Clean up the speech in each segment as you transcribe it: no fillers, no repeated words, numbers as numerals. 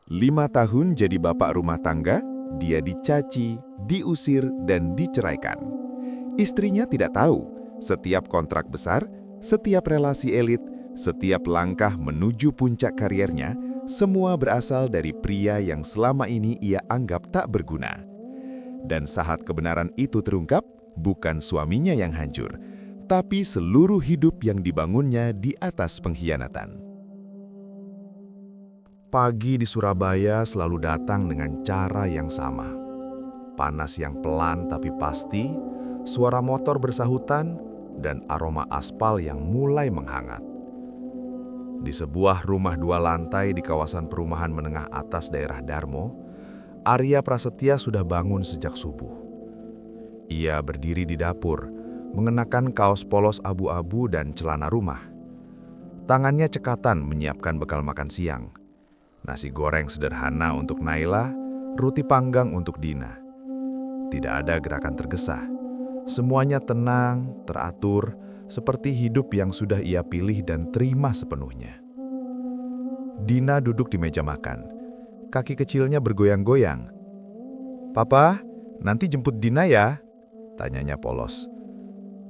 5 tahun jadi bapak rumah tangga, dia dicaci, diusir, dan diceraikan. Istrinya tidak tahu, setiap kontrak besar, setiap relasi elit, setiap langkah menuju puncak kariernya, semua berasal dari pria yang selama ini ia anggap tak berguna. Dan saat kebenaran itu terungkap, bukan suaminya yang hancur, tapi seluruh hidup yang dibangunnya di atas pengkhianatan. Pagi di Surabaya selalu datang dengan cara yang sama. Panas yang pelan tapi pasti, suara motor bersahutan, dan aroma aspal yang mulai menghangat. Di sebuah rumah 2 lantai di kawasan perumahan menengah atas daerah Darmo, Arya Prasetya sudah bangun sejak subuh. Ia berdiri di dapur, mengenakan kaos polos abu-abu dan celana rumah. Tangannya cekatan menyiapkan bekal makan siang. Nasi goreng sederhana untuk Naila, roti panggang untuk Dina. Tidak ada gerakan tergesa. Semuanya tenang, teratur, seperti hidup yang sudah ia pilih dan terima sepenuhnya. Dina duduk di meja makan. Kaki kecilnya bergoyang-goyang. "Papa, nanti jemput Dina ya?" tanyanya polos.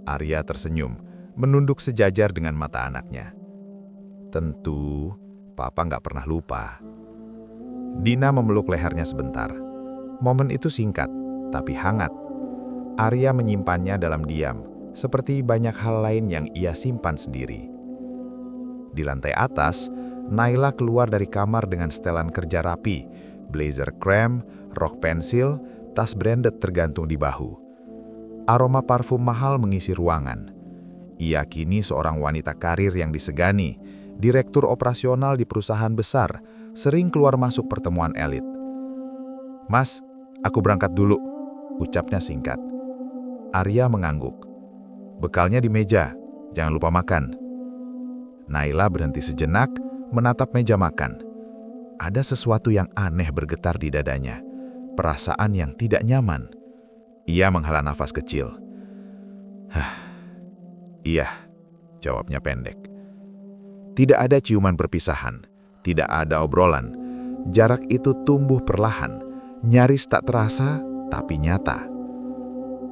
Arya tersenyum, menunduk sejajar dengan mata anaknya. "Tentu, Papa nggak pernah lupa." Dina memeluk lehernya sebentar. Momen itu singkat, tapi hangat. Arya menyimpannya dalam diam, seperti banyak hal lain yang ia simpan sendiri. Di lantai atas, Naila keluar dari kamar dengan setelan kerja rapi, blazer krem, rok pensil, tas branded tergantung di bahu. Aroma parfum mahal mengisi ruangan. Ia kini seorang wanita karir yang disegani, direktur operasional di perusahaan besar, sering keluar masuk pertemuan elit. "Mas, aku berangkat dulu," ucapnya singkat. Arya mengangguk. "Bekalnya di meja, jangan lupa makan." Naila berhenti sejenak, menatap meja makan. Ada sesuatu yang aneh bergetar di dadanya, perasaan yang tidak nyaman. Ia menghela nafas kecil. "Iya," jawabnya pendek. Tidak ada ciuman perpisahan, tidak ada obrolan. Jarak itu tumbuh perlahan, nyaris tak terasa, tapi nyata.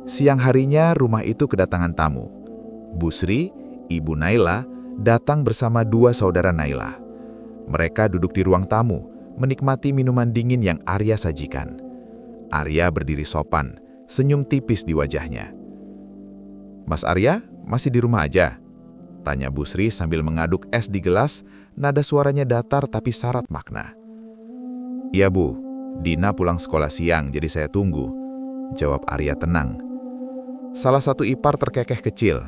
Siang harinya rumah itu kedatangan tamu. Busri, ibu Naila, datang bersama 2 saudara Naila. Mereka duduk di ruang tamu, menikmati minuman dingin yang Arya sajikan. Arya berdiri sopan, senyum tipis di wajahnya. "Mas Arya, masih di rumah aja?" tanya Busri sambil mengaduk es di gelas, nada suaranya datar tapi syarat makna. "Iya Bu, Dina pulang sekolah siang jadi saya tunggu," jawab Arya tenang. Salah satu ipar terkekeh kecil.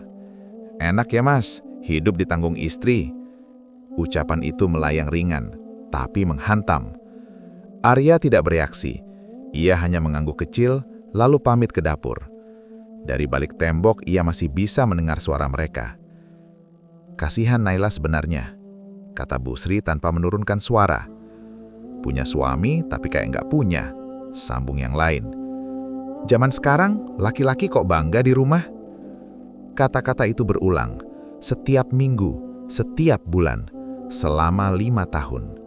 "Enak ya Mas, hidup ditanggung istri." Ucapan itu melayang ringan, tapi menghantam. Arya tidak bereaksi. Ia hanya mengangguk kecil, lalu pamit ke dapur. Dari balik tembok ia masih bisa mendengar suara mereka. "Kasihan Naila sebenarnya," kata Busri tanpa menurunkan suara. "Punya suami tapi kayak nggak punya," sambung yang lain. "Zaman sekarang, laki-laki kok bangga di rumah?" Kata-kata itu berulang, setiap minggu, setiap bulan, selama 5 tahun.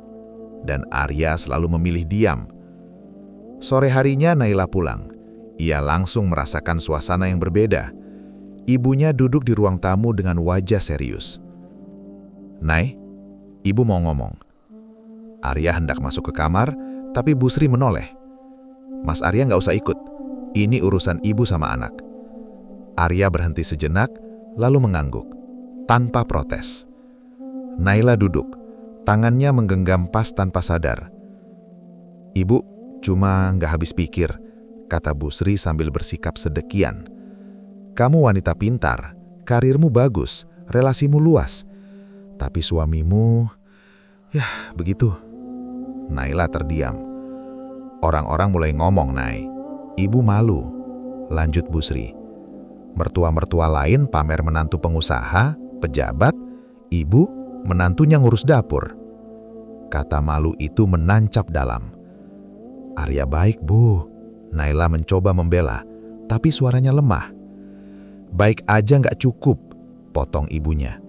Dan Arya selalu memilih diam. Sore harinya Naila pulang. Ia langsung merasakan suasana yang berbeda. Ibunya duduk di ruang tamu dengan wajah serius. "Nay, ibu mau ngomong." Arya hendak masuk ke kamar, tapi Busri menoleh. "Mas Arya nggak usah ikut. Ini urusan ibu sama anak." Arya berhenti sejenak, lalu mengangguk, tanpa protes. Naila duduk, tangannya menggenggam pas tanpa sadar. "Ibu, cuma nggak habis pikir," kata Busri sambil bersikap sedekian. "Kamu wanita pintar, karirmu bagus, relasimu luas. Tapi suamimu, ya begitu." Naila terdiam. Orang-orang mulai ngomong, "Nay, ibu malu," lanjut Busri. "Mertua-mertua lain pamer menantu pengusaha, pejabat, ibu menantunya ngurus dapur." Kata malu itu menancap dalam. "Arya baik, Bu." Naila mencoba membela, tapi suaranya lemah. "Baik aja nggak cukup," potong ibunya.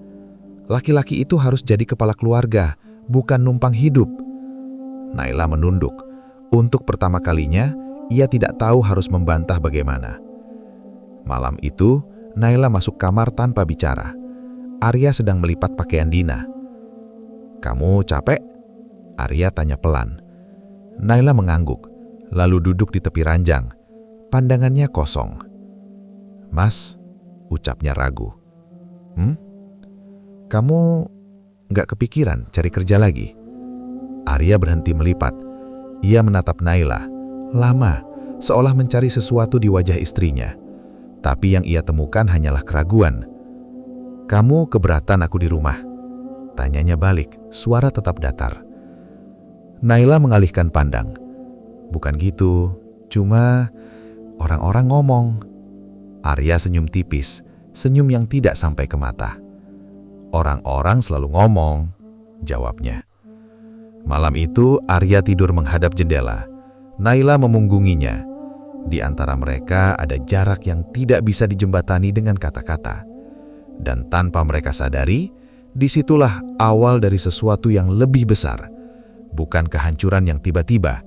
"Laki-laki itu harus jadi kepala keluarga, bukan numpang hidup." Naila menunduk. Untuk pertama kalinya, ia tidak tahu harus membantah bagaimana. Malam itu, Naila masuk kamar tanpa bicara. Arya sedang melipat pakaian Dina. "Kamu capek?" Arya tanya pelan. Naila mengangguk, lalu duduk di tepi ranjang. Pandangannya kosong. "Mas," ucapnya ragu. "Kamu nggak kepikiran cari kerja lagi?" Arya berhenti melipat. Ia menatap Naila, lama, seolah mencari sesuatu di wajah istrinya. Tapi yang ia temukan hanyalah keraguan. "Kamu keberatan aku di rumah?" Tanyanya balik, suara tetap datar. Naila mengalihkan pandang. "Bukan gitu, cuma orang-orang ngomong." Arya senyum tipis, senyum yang tidak sampai ke mata. "Orang-orang selalu ngomong," jawabnya. Malam itu, Arya tidur menghadap jendela. Naila memunggunginya. Di antara mereka ada jarak yang tidak bisa dijembatani dengan kata-kata. Dan tanpa mereka sadari, disitulah awal dari sesuatu yang lebih besar. Bukan kehancuran yang tiba-tiba,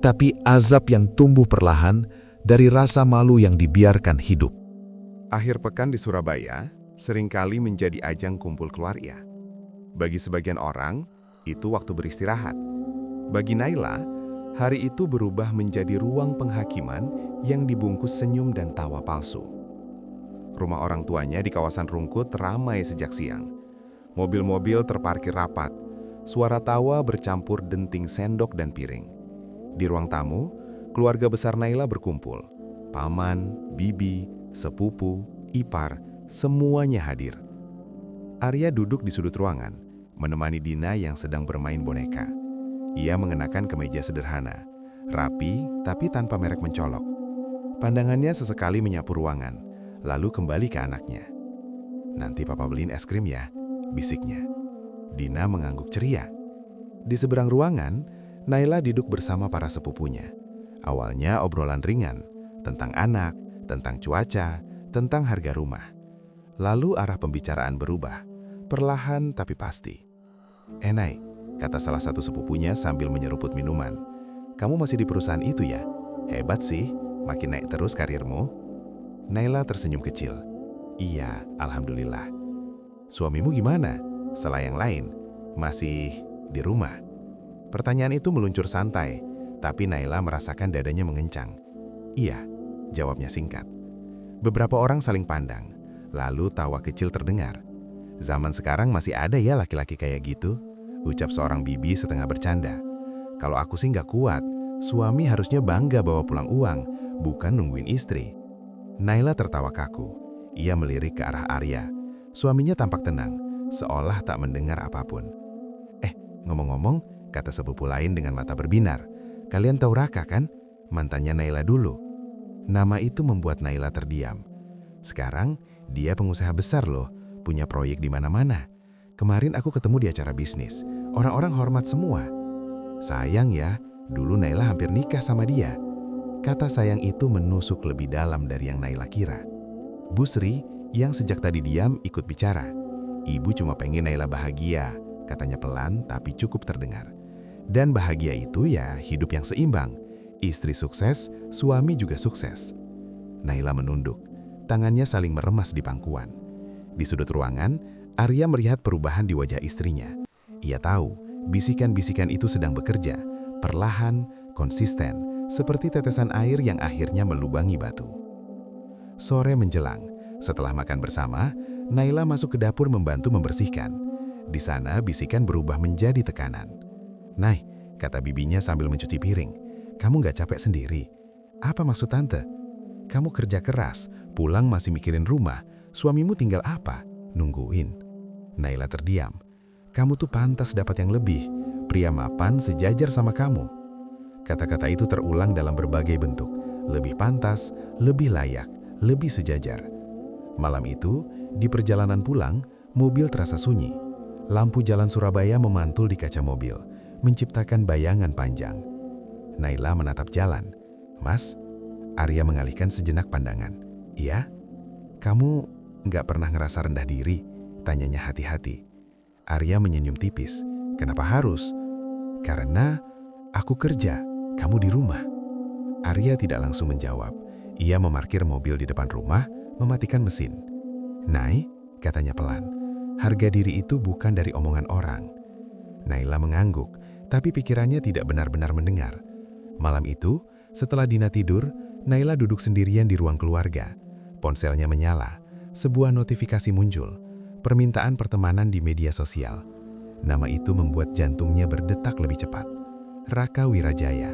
tapi azab yang tumbuh perlahan dari rasa malu yang dibiarkan hidup. Akhir pekan di Surabaya seringkali menjadi ajang kumpul keluarga. Bagi sebagian orang, itu waktu beristirahat. Bagi Naila, hari itu berubah menjadi ruang penghakiman yang dibungkus senyum dan tawa palsu. Rumah orang tuanya di kawasan Rungkut ramai sejak siang. Mobil-mobil terparkir rapat, suara tawa bercampur denting sendok dan piring. Di ruang tamu, keluarga besar Naila berkumpul. Paman, bibi, sepupu, ipar, semuanya hadir. Arya duduk di sudut ruangan, menemani Dina yang sedang bermain boneka. Ia mengenakan kemeja sederhana, rapi tapi tanpa merek mencolok. Pandangannya sesekali menyapu ruangan, lalu kembali ke anaknya. "Nanti papa beliin es krim ya," bisiknya. Dina mengangguk ceria. Di seberang ruangan, Naila duduk bersama para sepupunya. Awalnya obrolan ringan, tentang anak, tentang cuaca, tentang harga rumah. Lalu arah pembicaraan berubah, perlahan tapi pasti. "Nai," kata salah satu sepupunya sambil menyeruput minuman. "Kamu masih di perusahaan itu ya? Hebat sih, makin naik terus karirmu." Naila tersenyum kecil. "Iya, alhamdulillah." "Suamimu gimana? Setelah yang lain, masih di rumah?" Pertanyaan itu meluncur santai, tapi Naila merasakan dadanya mengencang. "Iya," jawabnya singkat. Beberapa orang saling pandang, lalu tawa kecil terdengar. "Zaman sekarang masih ada ya laki-laki kayak gitu?" ucap seorang bibi setengah bercanda. "Kalau aku sih nggak kuat, suami harusnya bangga bawa pulang uang, bukan nungguin istri." Naila tertawa kaku. Ia melirik ke arah Arya. Suaminya tampak tenang, seolah tak mendengar apapun. Ngomong-ngomong," kata sepupu lain dengan mata berbinar, "kalian tahu Raka kan? Mantannya Naila dulu." Nama itu membuat Naila terdiam. Sekarang, dia pengusaha besar loh, punya proyek di mana-mana. Kemarin aku ketemu di acara bisnis, orang-orang hormat semua. Sayang ya, dulu Naila hampir nikah sama dia. Kata sayang itu menusuk lebih dalam dari yang Naila kira. Bu Sri, yang sejak tadi diam, ikut bicara. "Ibu cuma pengen Naila bahagia," katanya pelan tapi cukup terdengar. "Dan bahagia itu ya hidup yang seimbang. Istri sukses, suami juga sukses." Naila menunduk, tangannya saling meremas di pangkuan. Di sudut ruangan, Arya melihat perubahan di wajah istrinya. Ia tahu, bisikan-bisikan itu sedang bekerja, perlahan, konsisten, seperti tetesan air yang akhirnya melubangi batu. Sore menjelang, setelah makan bersama, Naila masuk ke dapur membantu membersihkan. Di sana, bisikan berubah menjadi tekanan. "Nai," kata bibinya sambil mencuci piring, "kamu nggak capek sendiri?" "Apa maksud tante?" "Kamu kerja keras, pulang masih mikirin rumah, suamimu tinggal apa? Nungguin." Naila terdiam. "Kamu tuh pantas dapat yang lebih, pria mapan sejajar sama kamu." Kata-kata itu terulang dalam berbagai bentuk, lebih pantas, lebih layak, lebih sejajar. Malam itu, di perjalanan pulang, mobil terasa sunyi. Lampu jalan Surabaya memantul di kaca mobil, menciptakan bayangan panjang. Naila menatap jalan. "Mas?" Arya mengalihkan sejenak pandangan. "Iya?" "Kamu nggak pernah ngerasa rendah diri?" tanyanya hati-hati. Arya menyenyum tipis. "Kenapa harus?" "Karena Aku kerja, kamu di rumah. Arya tidak langsung menjawab. Ia memarkir mobil di depan rumah, mematikan mesin. Nai, katanya pelan, harga diri itu bukan dari omongan orang. Naila mengangguk, tapi pikirannya tidak benar-benar mendengar. Malam itu, setelah Dina tidur, Naila duduk sendirian di ruang keluarga. Ponselnya menyala, sebuah notifikasi muncul, permintaan pertemanan di media sosial. Nama itu membuat jantungnya berdetak lebih cepat. Raka Wirajaya.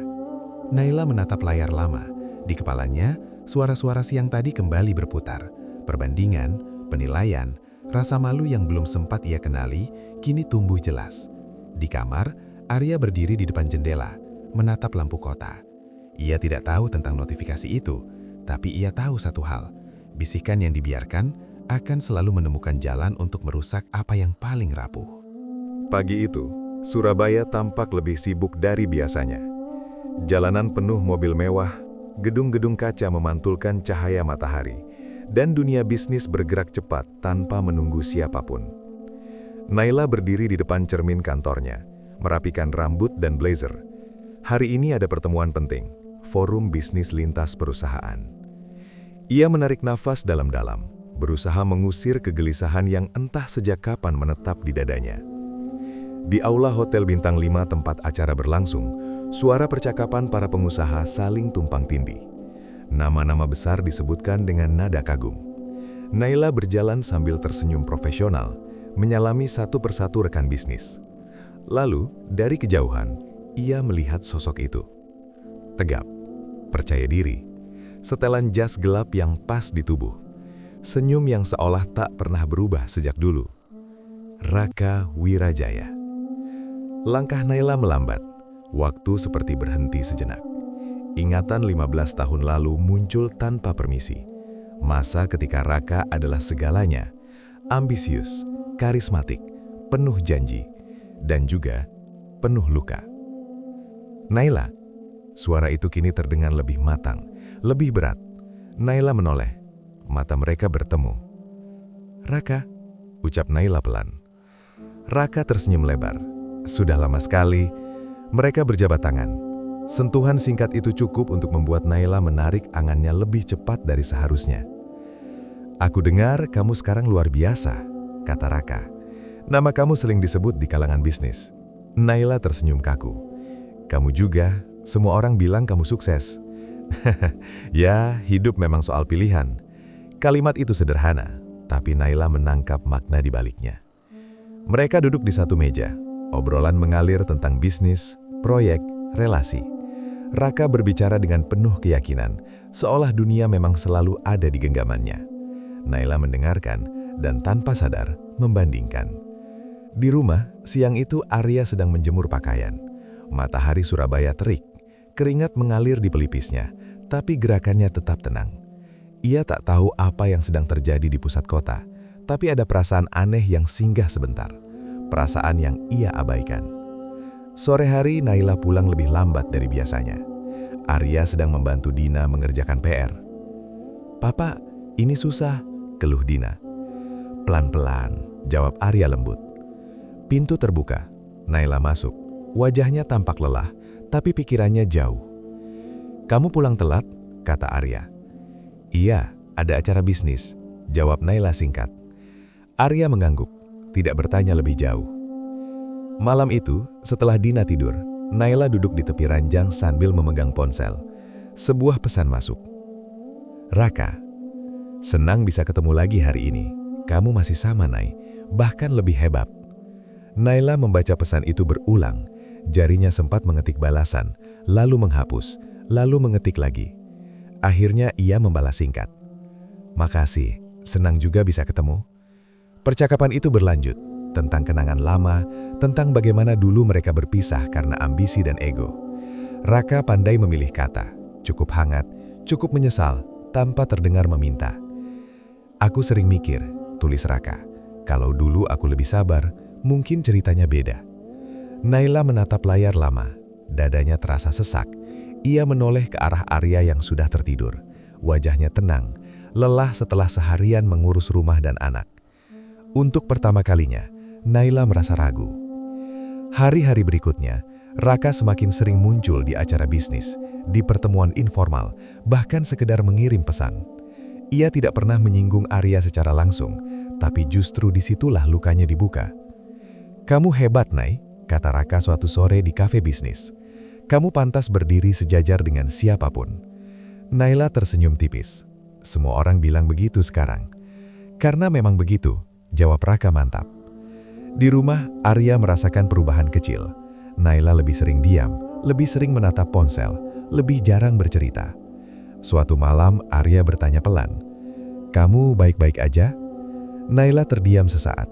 Naila menatap layar lama. Di kepalanya, suara-suara siang tadi kembali berputar. Perbandingan, penilaian, rasa malu yang belum sempat ia kenali, kini tumbuh jelas. Di kamar, Arya berdiri di depan jendela, menatap lampu kota. Ia tidak tahu tentang notifikasi itu, tapi ia tahu satu hal. Bisikan yang dibiarkan akan selalu menemukan jalan untuk merusak apa yang paling rapuh. Pagi itu, Surabaya tampak lebih sibuk dari biasanya. Jalanan penuh mobil mewah, gedung-gedung kaca memantulkan cahaya matahari, dan dunia bisnis bergerak cepat tanpa menunggu siapapun. Naila berdiri di depan cermin kantornya, merapikan rambut dan blazer. Hari ini ada pertemuan penting, forum bisnis lintas perusahaan. Ia menarik nafas dalam-dalam, berusaha mengusir kegelisahan yang entah sejak kapan menetap di dadanya. Di aula Hotel Bintang 5 tempat acara berlangsung, suara percakapan para pengusaha saling tumpang tindih. Nama-nama besar disebutkan dengan nada kagum. Naila berjalan sambil tersenyum profesional, menyalami satu persatu rekan bisnis. Lalu, dari kejauhan, ia melihat sosok itu. Tegap, percaya diri, setelan jas gelap yang pas di tubuh. Senyum yang seolah tak pernah berubah sejak dulu. Raka Wirajaya. Langkah Naila melambat, waktu seperti berhenti sejenak. Ingatan 15 tahun lalu muncul tanpa permisi. Masa ketika Raka adalah segalanya, ambisius, karismatik, penuh janji, dan juga penuh luka. Naila, suara itu kini terdengar lebih matang, lebih berat. Naila menoleh, mata mereka bertemu. Raka, ucap Naila pelan. Raka tersenyum lebar. Sudah lama sekali, mereka berjabat tangan. Sentuhan singkat itu cukup untuk membuat Naila menarik angannya lebih cepat dari seharusnya. Aku dengar kamu sekarang luar biasa, kata Raka. Nama kamu sering disebut di kalangan bisnis. Naila tersenyum kaku. Kamu juga, semua orang bilang kamu sukses. Ya, hidup memang soal pilihan. Kalimat itu sederhana, tapi Naila menangkap makna di baliknya. Mereka duduk di satu meja. Obrolan mengalir tentang bisnis, proyek, relasi. Raka berbicara dengan penuh keyakinan, seolah dunia memang selalu ada di genggamannya. Naila mendengarkan dan tanpa sadar membandingkan. Di rumah, siang itu Arya sedang menjemur pakaian. Matahari Surabaya terik, keringat mengalir di pelipisnya, tapi gerakannya tetap tenang. Ia tak tahu apa yang sedang terjadi di pusat kota, tapi ada perasaan aneh yang singgah sebentar. Perasaan yang ia abaikan. Sore hari Naila pulang lebih lambat dari biasanya. Arya sedang membantu Dina mengerjakan PR. Papa, ini susah, keluh Dina. Pelan-pelan, jawab Arya lembut. Pintu terbuka. Naila masuk. Wajahnya tampak lelah, tapi pikirannya jauh. Kamu pulang telat, kata Arya. Iya, ada acara bisnis, jawab Naila singkat. Arya mengangguk, tidak bertanya lebih jauh. Malam itu, setelah Dina tidur, Naila duduk di tepi ranjang sambil memegang ponsel. Sebuah pesan masuk. Raka, senang bisa ketemu lagi hari ini. Kamu masih sama, Nay, bahkan lebih hebat. Naila membaca pesan itu berulang. Jarinya sempat mengetik balasan, lalu menghapus, lalu mengetik lagi. Akhirnya ia membalas singkat. Makasih, senang juga bisa ketemu. Percakapan itu berlanjut, tentang kenangan lama, tentang bagaimana dulu mereka berpisah karena ambisi dan ego. Raka pandai memilih kata, cukup hangat, cukup menyesal, tanpa terdengar meminta. Aku sering mikir, tulis Raka, kalau dulu aku lebih sabar, mungkin ceritanya beda. Naila menatap layar lama, dadanya terasa sesak. Ia menoleh ke arah Arya yang sudah tertidur. Wajahnya tenang, lelah setelah seharian mengurus rumah dan anak. Untuk pertama kalinya, Naila merasa ragu. Hari-hari berikutnya, Raka semakin sering muncul di acara bisnis, di pertemuan informal, bahkan sekedar mengirim pesan. Ia tidak pernah menyinggung Arya secara langsung, tapi justru disitulah lukanya dibuka. "Kamu hebat, Nay," kata Raka suatu sore di kafe bisnis. "Kamu pantas berdiri sejajar dengan siapapun." Naila tersenyum tipis. "Semua orang bilang begitu sekarang." "Karena memang begitu," jawab Raka mantap. Di rumah, Arya merasakan perubahan kecil. Naila lebih sering diam, lebih sering menatap ponsel, lebih jarang bercerita. Suatu malam, Arya bertanya pelan, "Kamu baik-baik aja?" Naila terdiam sesaat.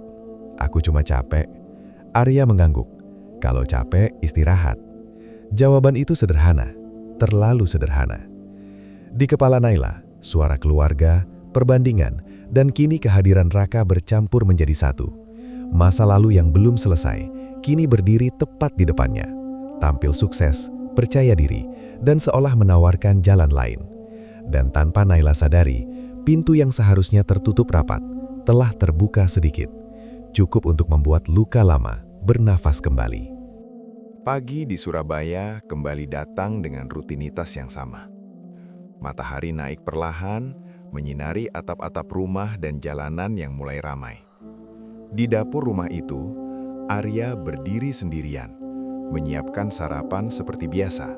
"Aku cuma capek." Arya mengangguk. "Kalau capek, istirahat." Jawaban itu sederhana, terlalu sederhana. Di kepala Naila, suara keluarga, perbandingan, dan kini kehadiran Raka bercampur menjadi satu. Masa lalu yang belum selesai, kini berdiri tepat di depannya. Tampil sukses, percaya diri, dan seolah menawarkan jalan lain. Dan tanpa Naila sadari, pintu yang seharusnya tertutup rapat, telah terbuka sedikit. Cukup untuk membuat luka lama bernafas kembali. Pagi di Surabaya kembali datang dengan rutinitas yang sama. Matahari naik perlahan, menyinari atap-atap rumah dan jalanan yang mulai ramai. Di dapur rumah itu, Arya berdiri sendirian, menyiapkan sarapan seperti biasa.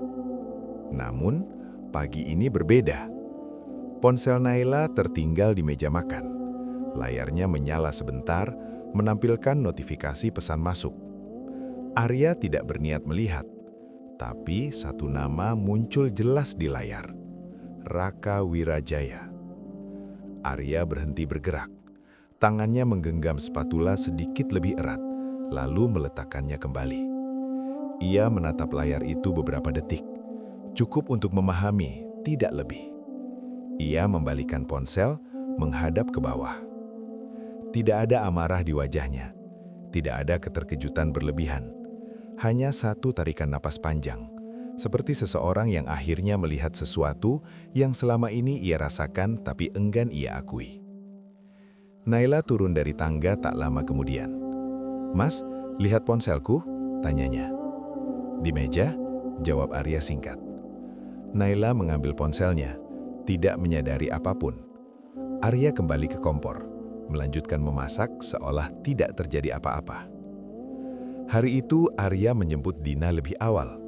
Namun, pagi ini berbeda. Ponsel Naila tertinggal di meja makan. Layarnya menyala sebentar, menampilkan notifikasi pesan masuk. Arya tidak berniat melihat, tapi satu nama muncul jelas di layar. Raka Wirajaya. Arya berhenti bergerak. Tangannya menggenggam spatula sedikit lebih erat, lalu meletakkannya kembali. Ia menatap layar itu beberapa detik, cukup untuk memahami, tidak lebih. Ia membalikkan ponsel, menghadap ke bawah. Tidak ada amarah di wajahnya, tidak ada keterkejutan berlebihan. Hanya satu tarikan napas panjang, seperti seseorang yang akhirnya melihat sesuatu yang selama ini ia rasakan tapi enggan ia akui. Naila turun dari tangga tak lama kemudian. "Mas, lihat ponselku?" tanyanya. "Di meja," jawab Arya singkat. Naila mengambil ponselnya, tidak menyadari apapun. Arya kembali ke kompor, melanjutkan memasak seolah tidak terjadi apa-apa. Hari itu Arya menjemput Dina lebih awal.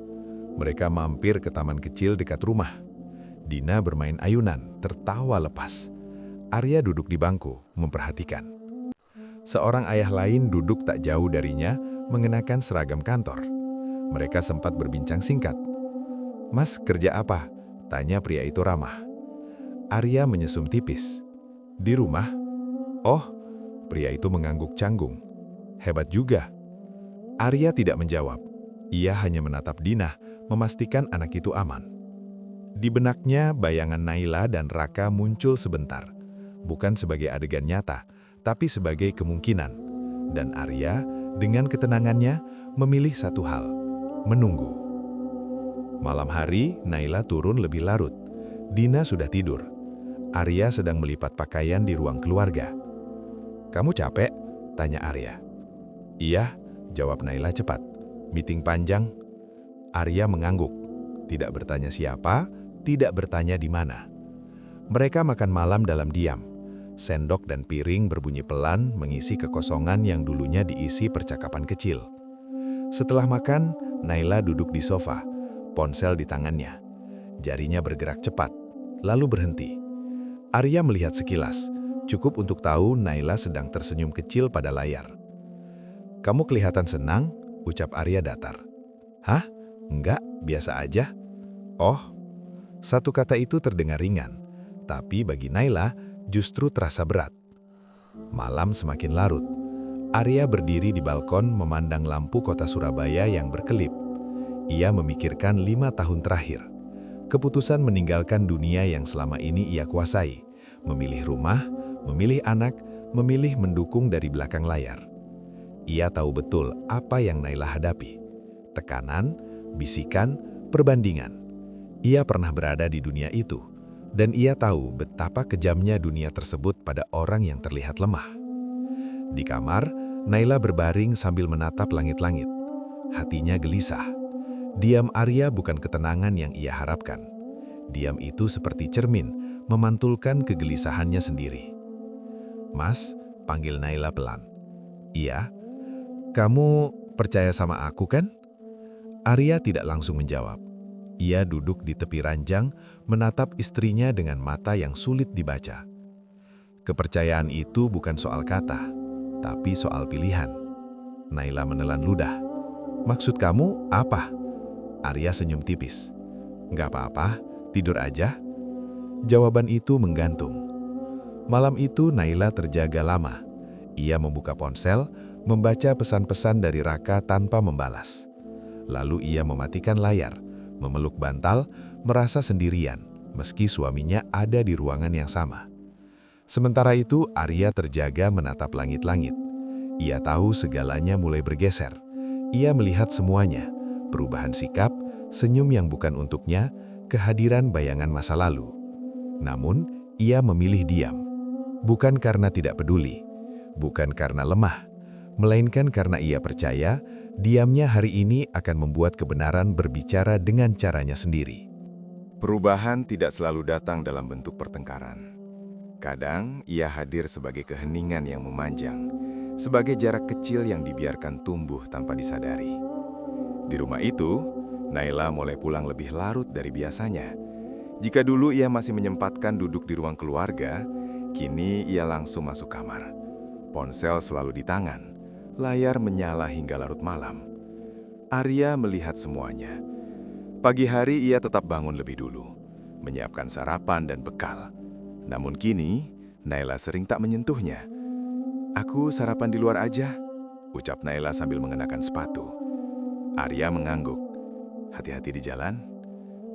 Mereka mampir ke taman kecil dekat rumah. Dina bermain ayunan, tertawa lepas. Arya duduk di bangku, memperhatikan. Seorang ayah lain duduk tak jauh darinya, mengenakan seragam kantor. Mereka sempat berbincang singkat. "Mas, kerja apa?" tanya pria itu ramah. Arya menyesum tipis. "Di rumah?" "Oh," pria itu mengangguk canggung. "Hebat juga." Arya tidak menjawab. Ia hanya menatap Dina, memastikan anak itu aman. Di benaknya, bayangan Naila dan Raka muncul sebentar. Bukan sebagai adegan nyata, tapi sebagai kemungkinan. Dan Arya, dengan ketenangannya, memilih satu hal, menunggu. Malam hari, Naila turun lebih larut. Dina sudah tidur. Arya sedang melipat pakaian di ruang keluarga. "Kamu capek?" tanya Arya. "Iya," jawab Naila cepat. "Meeting panjang." Arya mengangguk. Tidak bertanya siapa, tidak bertanya di mana. Mereka makan malam dalam diam. Sendok dan piring berbunyi pelan mengisi kekosongan yang dulunya diisi percakapan kecil. Setelah makan, Naila duduk di sofa, ponsel di tangannya. Jarinya bergerak cepat, lalu berhenti. Arya melihat sekilas, cukup untuk tahu Naila sedang tersenyum kecil pada layar. "Kamu kelihatan senang," ucap Arya datar. "Hah? Enggak, biasa aja." "Oh." Satu kata itu terdengar ringan, tapi bagi Naila justru terasa berat. Malam semakin larut. Arya berdiri di balkon memandang lampu kota Surabaya yang berkelip. Ia memikirkan 5 tahun terakhir. Keputusan meninggalkan dunia yang selama ini ia kuasai. Memilih rumah, memilih anak, memilih mendukung dari belakang layar. Ia tahu betul apa yang Naila hadapi. Tekanan, bisikan, perbandingan. Ia pernah berada di dunia itu, dan ia tahu betapa kejamnya dunia tersebut pada orang yang terlihat lemah. Di kamar, Naila berbaring sambil menatap langit-langit. Hatinya gelisah. Diam Arya bukan ketenangan yang ia harapkan. Diam itu seperti cermin, memantulkan kegelisahannya sendiri. "Mas," panggil Naila pelan. "Iya, kamu percaya sama aku kan?" Arya tidak langsung menjawab. Ia duduk di tepi ranjang, menatap istrinya dengan mata yang sulit dibaca. Kepercayaan itu bukan soal kata, tapi soal pilihan. Naila menelan ludah. "Maksud kamu apa?" Arya senyum tipis. "Nggak apa-apa, tidur aja." Jawaban itu menggantung. Malam itu Naila terjaga lama. Ia membuka ponsel, membaca pesan-pesan dari Raka tanpa membalas. Lalu ia mematikan layar, memeluk bantal, merasa sendirian, meski suaminya ada di ruangan yang sama. Sementara itu, Arya terjaga menatap langit-langit. Ia tahu segalanya mulai bergeser. Ia melihat semuanya, perubahan sikap, senyum yang bukan untuknya, kehadiran bayangan masa lalu. Namun, ia memilih diam. Bukan karena tidak peduli, bukan karena lemah, melainkan karena ia percaya diamnya hari ini akan membuat kebenaran berbicara dengan caranya sendiri. Perubahan tidak selalu datang dalam bentuk pertengkaran. Kadang ia hadir sebagai keheningan yang memanjang, sebagai jarak kecil yang dibiarkan tumbuh tanpa disadari. Di rumah itu, Naila mulai pulang lebih larut dari biasanya. Jika dulu ia masih menyempatkan duduk di ruang keluarga, kini ia langsung masuk kamar. Ponsel selalu di tangan, layar menyala hingga larut malam. Arya melihat semuanya. Pagi hari ia tetap bangun lebih dulu, menyiapkan sarapan dan bekal. Namun kini, Naila sering tak menyentuhnya. "Aku sarapan di luar aja," ucap Naila sambil mengenakan sepatu. Arya mengangguk. "Hati-hati di jalan."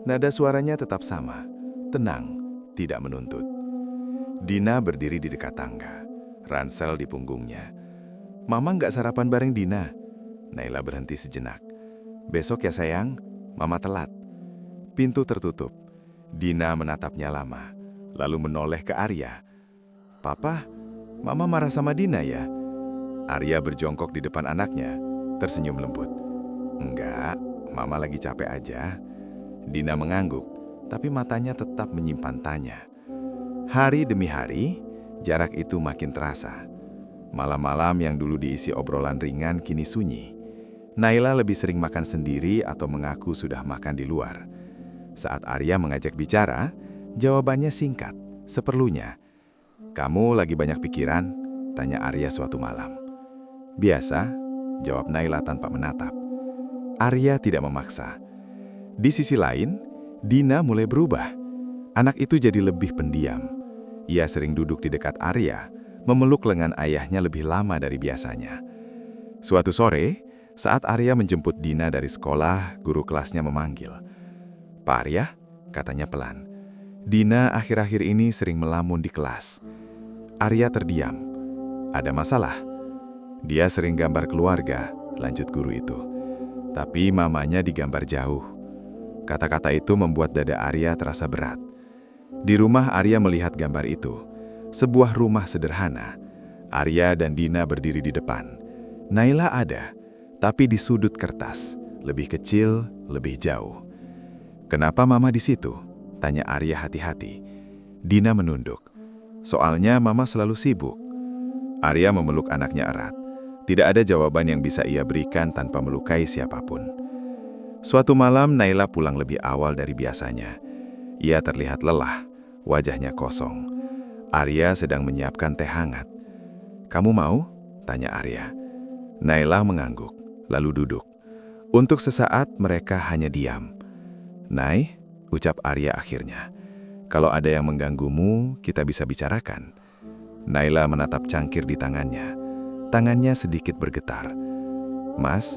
Nada suaranya tetap sama, tenang, tidak menuntut. Dina berdiri di dekat tangga, ransel di punggungnya. "Mama nggak sarapan bareng Dina?" Naila berhenti sejenak. "Besok ya sayang, Mama telat." Pintu tertutup. Dina menatapnya lama, lalu menoleh ke Arya. "Papa, Mama marah sama Dina ya?" Arya berjongkok di depan anaknya, tersenyum lembut. "Enggak, Mama lagi capek aja." Dina mengangguk, tapi matanya tetap menyimpan tanya. Hari demi hari, jarak itu makin terasa. Malam-malam yang dulu diisi obrolan ringan kini sunyi. Naila lebih sering makan sendiri atau mengaku sudah makan di luar. Saat Arya mengajak bicara, jawabannya singkat, seperlunya. "Kamu lagi banyak pikiran?" tanya Arya suatu malam. "Biasa," jawab Naila tanpa menatap. Arya tidak memaksa. Di sisi lain, Dina mulai berubah. Anak itu jadi lebih pendiam. Ia sering duduk di dekat Arya, memeluk lengan ayahnya lebih lama dari biasanya. Suatu sore, saat Arya menjemput Dina dari sekolah, guru kelasnya memanggil. "Pak Arya," katanya pelan. "Dina akhir-akhir ini sering melamun di kelas." Arya terdiam. "Ada masalah?" "Dia sering gambar keluarga," lanjut guru itu. "Tapi mamanya digambar jauh." Kata-kata itu membuat dada Arya terasa berat. Di rumah Arya melihat gambar itu. Sebuah rumah sederhana. Arya dan Dina berdiri di depan. Naila ada, tapi di sudut kertas, lebih kecil, lebih jauh. "Kenapa Mama di situ?" tanya Arya hati-hati. Dina menunduk. "Soalnya Mama selalu sibuk." Arya memeluk anaknya erat. Tidak ada jawaban yang bisa ia berikan tanpa melukai siapapun. Suatu malam Naila pulang lebih awal dari biasanya. Ia terlihat lelah, wajahnya kosong. Arya sedang menyiapkan teh hangat. "Kamu mau?" tanya Arya. Naila mengangguk, lalu duduk. Untuk sesaat mereka hanya diam. "Nay," ucap Arya akhirnya. "Kalau ada yang mengganggumu, kita bisa bicarakan." Naila menatap cangkir di tangannya. Tangannya sedikit bergetar. "Mas,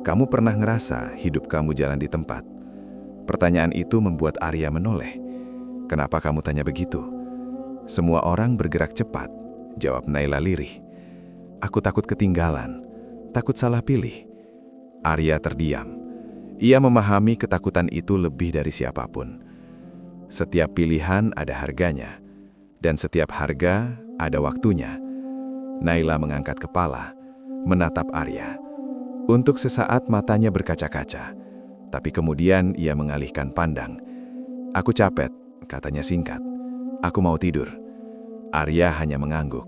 kamu pernah ngerasa hidup kamu jalan di tempat?" Pertanyaan itu membuat Arya menoleh. "Kenapa kamu tanya begitu?" "Semua orang bergerak cepat," jawab Naila lirih. "Aku takut ketinggalan, takut salah pilih." Arya terdiam. Ia memahami ketakutan itu lebih dari siapapun. Setiap pilihan ada harganya, dan setiap harga ada waktunya. Naila mengangkat kepala, menatap Arya. Untuk sesaat matanya berkaca-kaca, Tapi kemudian ia mengalihkan pandang. "Aku capek," katanya singkat. "Aku mau tidur." Arya hanya mengangguk.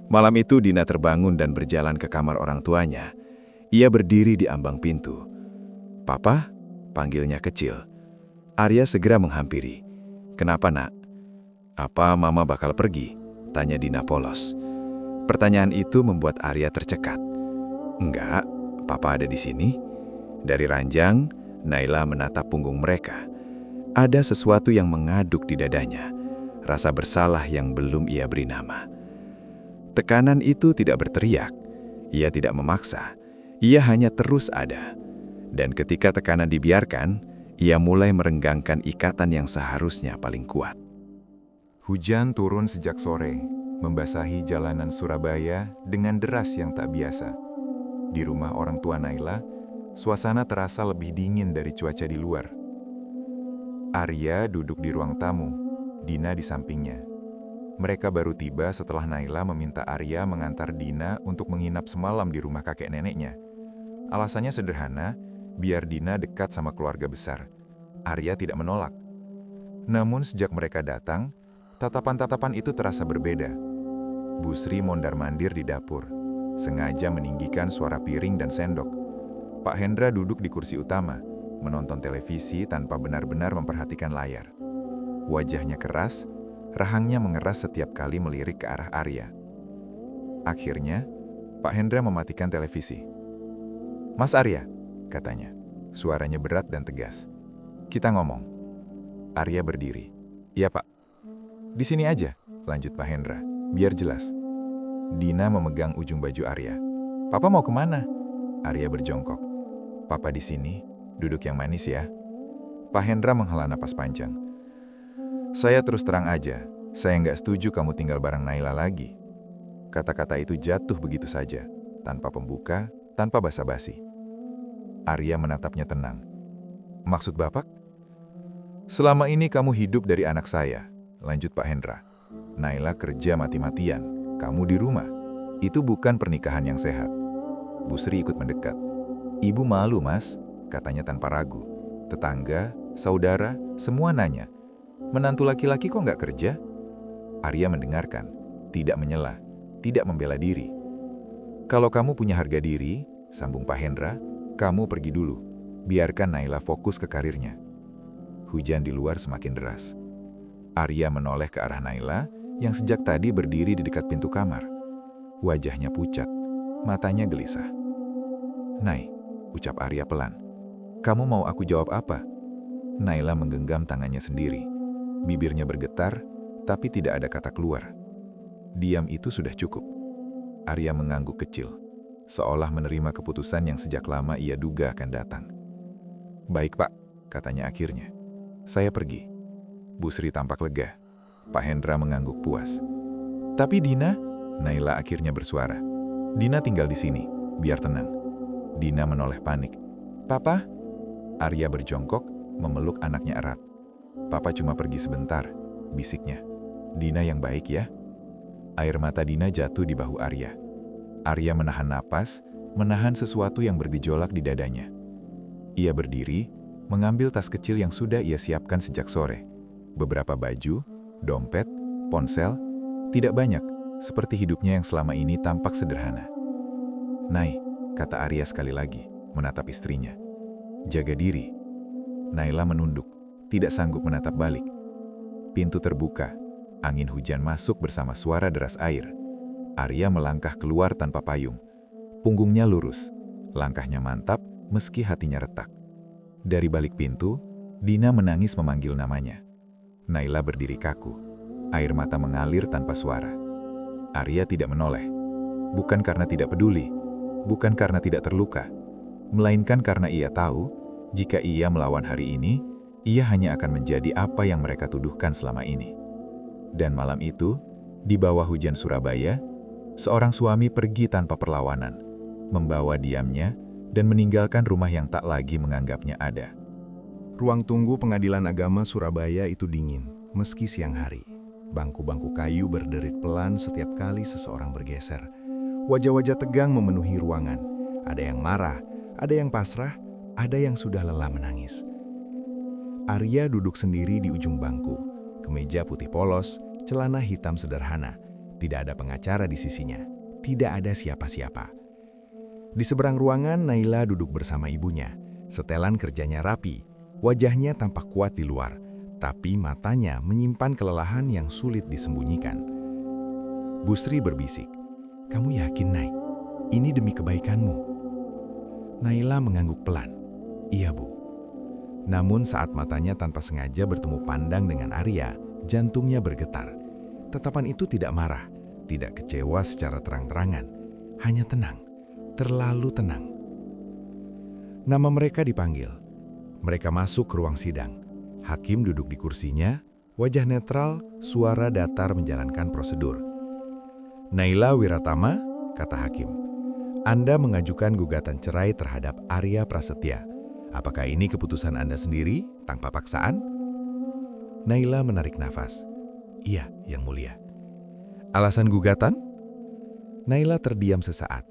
Malam itu Dina terbangun dan berjalan ke kamar orang tuanya. Ia berdiri di ambang pintu. "Papa?" panggilnya kecil. Arya segera menghampiri. "Kenapa, Nak?" "Apa Mama bakal pergi?" tanya Dina polos. Pertanyaan itu membuat Arya tercekat. "Enggak, Papa ada di sini." Dari ranjang, Naila menatap punggung mereka. Ada sesuatu yang mengaduk di dadanya, rasa bersalah yang belum ia beri nama. Tekanan itu tidak berteriak, ia tidak memaksa, ia hanya terus ada. Dan ketika tekanan dibiarkan, ia mulai merenggangkan ikatan yang seharusnya paling kuat. Hujan turun sejak sore, membasahi jalanan Surabaya dengan deras yang tak biasa. Di rumah orang tua Naila, suasana terasa lebih dingin dari cuaca di luar. Arya duduk di ruang tamu, Dina di sampingnya. Mereka baru tiba setelah Naila meminta Arya mengantar Dina untuk menginap semalam di rumah kakek neneknya. Alasannya sederhana, biar Dina dekat sama keluarga besar. Arya tidak menolak. Namun sejak mereka datang, tatapan-tatapan itu terasa berbeda. Bu Sri mondar-mandir di dapur, sengaja meninggikan suara piring dan sendok. Pak Hendra duduk di kursi utama, menonton televisi tanpa benar-benar memperhatikan layar. Wajahnya keras, rahangnya mengeras setiap kali melirik ke arah Arya. Akhirnya, Pak Hendra mematikan televisi. "Mas Arya," katanya, suaranya berat dan tegas. "Kita ngomong." Arya berdiri. "Iya Pak." "Di sini aja," lanjut Pak Hendra, "biar jelas." Dina memegang ujung baju Arya. "Papa mau kemana?" Arya berjongkok. "Papa di sini, duduk yang manis ya." Pak Hendra menghela napas panjang. "Saya terus terang aja, saya nggak setuju kamu tinggal bareng Naila lagi." Kata-kata itu jatuh begitu saja, tanpa pembuka, tanpa basa-basi. Arya menatapnya tenang. "Maksud Bapak?" "Selama ini kamu hidup dari anak saya," lanjut Pak Hendra. "Naila kerja mati-matian, kamu di rumah. Itu bukan pernikahan yang sehat." Bu Sri ikut mendekat. "Ibu malu, Mas," katanya tanpa ragu. "Tetangga, saudara, semua nanya, 'Menantu laki-laki kok nggak kerja?'" Arya mendengarkan, tidak menyela, tidak membela diri. "Kalau kamu punya harga diri," sambung Pak Hendra, "kamu pergi dulu. Biarkan Naila fokus ke karirnya." Hujan di luar semakin deras. Arya menoleh ke arah Naila yang sejak tadi berdiri di dekat pintu kamar. Wajahnya pucat, matanya gelisah. "Nai," ucap Arya pelan, "kamu mau aku jawab apa?" Naila menggenggam tangannya sendiri. Bibirnya bergetar, tapi tidak ada kata keluar. Diam itu sudah cukup. Arya mengangguk kecil, seolah menerima keputusan yang sejak lama ia duga akan datang. "Baik Pak," katanya akhirnya. "Saya pergi." Bu Sri tampak lega. Pak Hendra mengangguk puas. "Tapi Dina," Naila akhirnya bersuara. "Dina tinggal di sini, biar tenang." Dina menoleh panik. "Papa?" Arya berjongkok, memeluk anaknya erat. "Papa cuma pergi sebentar," bisiknya. "Dina yang baik ya." Air mata Dina jatuh di bahu Arya. Arya menahan napas, menahan sesuatu yang bergejolak di dadanya. Ia berdiri, mengambil tas kecil yang sudah ia siapkan sejak sore. Beberapa baju, dompet, ponsel, tidak banyak, seperti hidupnya yang selama ini tampak sederhana. "Nai," kata Arya sekali lagi, menatap istrinya. "Jaga diri." Naila menunduk, tidak sanggup menatap balik. Pintu terbuka, angin hujan masuk bersama suara deras air. Arya melangkah keluar tanpa payung. Punggungnya lurus, langkahnya mantap meski hatinya retak. Dari balik pintu, Dina menangis memanggil namanya. Naila berdiri kaku, air mata mengalir tanpa suara. Arya tidak menoleh, bukan karena tidak peduli, bukan karena tidak terluka, melainkan karena ia tahu, jika ia melawan hari ini, ia hanya akan menjadi apa yang mereka tuduhkan selama ini. Dan malam itu, di bawah hujan Surabaya, seorang suami pergi tanpa perlawanan, membawa diamnya dan meninggalkan rumah yang tak lagi menganggapnya ada. Ruang tunggu Pengadilan Agama Surabaya itu dingin, meski siang hari. Bangku-bangku kayu berderit pelan setiap kali seseorang bergeser. Wajah-wajah tegang memenuhi ruangan. Ada yang marah, ada yang pasrah, ada yang sudah lelah menangis. Arya duduk sendiri di ujung bangku, kemeja putih polos, celana hitam sederhana, tidak ada pengacara di sisinya, tidak ada siapa-siapa. Di seberang ruangan, Naila duduk bersama ibunya. Setelan kerjanya rapi, wajahnya tampak kuat di luar, tapi matanya menyimpan kelelahan yang sulit disembunyikan. Busri berbisik, "Kamu yakin, Nay? Ini demi kebaikanmu." Naila mengangguk pelan, "Iya, Bu." Namun saat matanya tanpa sengaja bertemu pandang dengan Arya, jantungnya bergetar. Tatapan itu tidak marah, tidak kecewa secara terang-terangan, hanya tenang, terlalu tenang. Nama mereka dipanggil. Mereka masuk ke ruang sidang. Hakim duduk di kursinya, wajah netral, suara datar menjalankan prosedur. "Naila Wiratama," kata hakim, "Anda mengajukan gugatan cerai terhadap Arya Prasetya. Apakah ini keputusan Anda sendiri, tanpa paksaan?" Naila menarik nafas. "Iya, Yang Mulia." "Alasan gugatan?" Naila terdiam sesaat.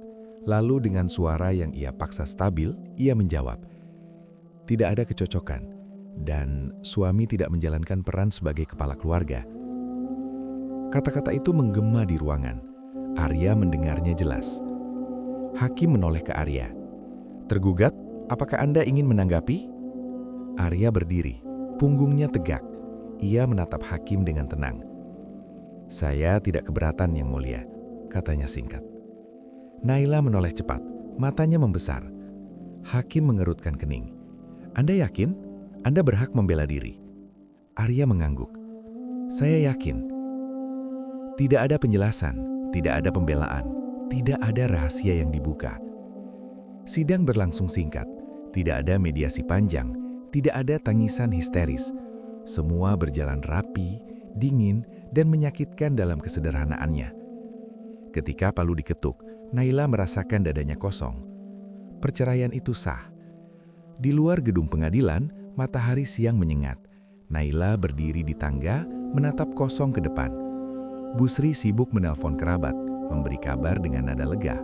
Lalu dengan suara yang ia paksa stabil, ia menjawab, "Tidak ada kecocokan, dan suami tidak menjalankan peran sebagai kepala keluarga." Kata-kata itu menggema di ruangan. Arya mendengarnya jelas. Hakim menoleh ke Arya. "Tergugat, apakah Anda ingin menanggapi?" Arya berdiri, punggungnya tegak. Ia menatap hakim dengan tenang. "Saya tidak keberatan, Yang Mulia," katanya singkat. Naila menoleh cepat, matanya membesar. Hakim mengerutkan kening. "Anda yakin? Anda berhak membela diri." Arya mengangguk. "Saya yakin." Tidak ada penjelasan, tidak ada pembelaan, tidak ada rahasia yang dibuka. Sidang berlangsung singkat, tidak ada mediasi panjang, tidak ada tangisan histeris. Semua berjalan rapi, dingin, dan menyakitkan dalam kesederhanaannya. Ketika palu diketuk, Naila merasakan dadanya kosong. Perceraian itu sah. Di luar gedung pengadilan, matahari siang menyengat. Naila berdiri di tangga, menatap kosong ke depan. Busri sibuk menelpon kerabat, memberi kabar dengan nada lega.